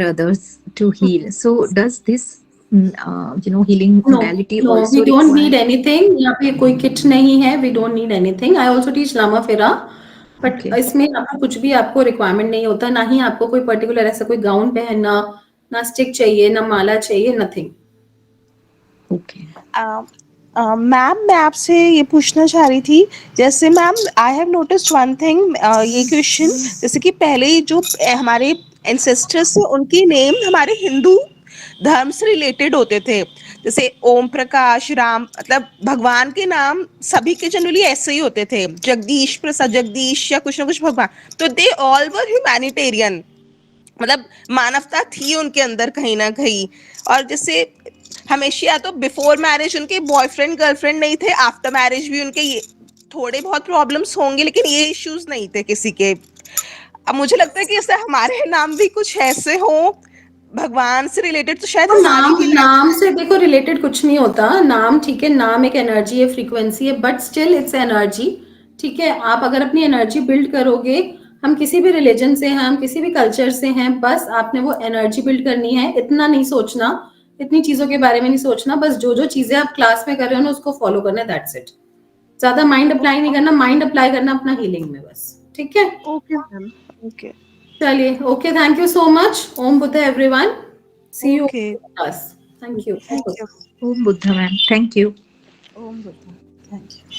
others to heal. So does this, healing modality also? We don't need anything. यहाँ पे कोई kit नहीं है. We don't need anything. I also teach Lama Fera, but इसमें आपको कुछ भी आपको रिक्वायरमेंट नहीं होता, ना ही आपको कोई पर्टिकुलर ऐसा कोई गाउन पहनना, ना स्टिक चाहिए, ना माला चाहिए, नथिंग। ओके मैम, मैं आपसे ये पूछना चाह रही थी, जैसे ma'am I have noticed one thing, ये क्वेश्चन, जैसे कि पहले जो हमारे एंसेस्टर्स से उनके नेम हमारे हिंदू धर्म से रिलेटेड होते थे, जैसे ओम प्रकाश, राम, मतलब भगवान के नाम सभी के जनरली ऐसे ही होते थे, जगदीश प्रसाद, जगदीश या कुछ ना कुछ भगवान। तो दे ऑल वर ह्यूमैनिटेरियन, मतलब मानवता थी उनके अंदर कहीं ना कहीं। और जैसे हमेशा या तो बिफोर मैरिज उनके बॉयफ्रेंड गर्लफ्रेंड नहीं थे, आफ्टर मैरिज भी उनके ये थोड़े बहुत प्रॉब्लम्स होंगे, लेकिन ये इश्यूज नहीं थे किसी के। अब मुझे लगता है कि जैसे हमारे नाम भी कुछ ऐसे हो भगवान से रिलेटेड, तो शायद तो हमारी नाम भी नाम से देखो रिलेटेड कुछ नहीं होता। नाम ठीक है, नाम एक एनर्जी है, फ्रीक्वेंसी है, बट स्टिल इट्स एनर्जी। ठीक है, आप अगर अपनी एनर्जी बिल्ड करोगे, हम किसी भी रिलीजन से हैं, हम किसी भी कल्चर से हैं, बस आपने वो एनर्जी बिल्ड करनी है। इतना नहीं सोचना, इतनी चीजों के बारे में नहीं सोचना, बस जो जो चीजें आप क्लास में कर रहे हो ना उसको फॉलो करना है, दैट्स इट। ज्यादा माइंड अप्लाई नहीं करना, माइंड अप्लाई करना अपना हीलिंग में बस। ठीक है, ओके मैम, ओके, चलिए, okay, thank you so much. ओम Buddha everyone, see you okay, class. Thank you. Thank you. ओम बुद्धा मैम, थैंक यू। ओम बुद्धा, थैंक यू।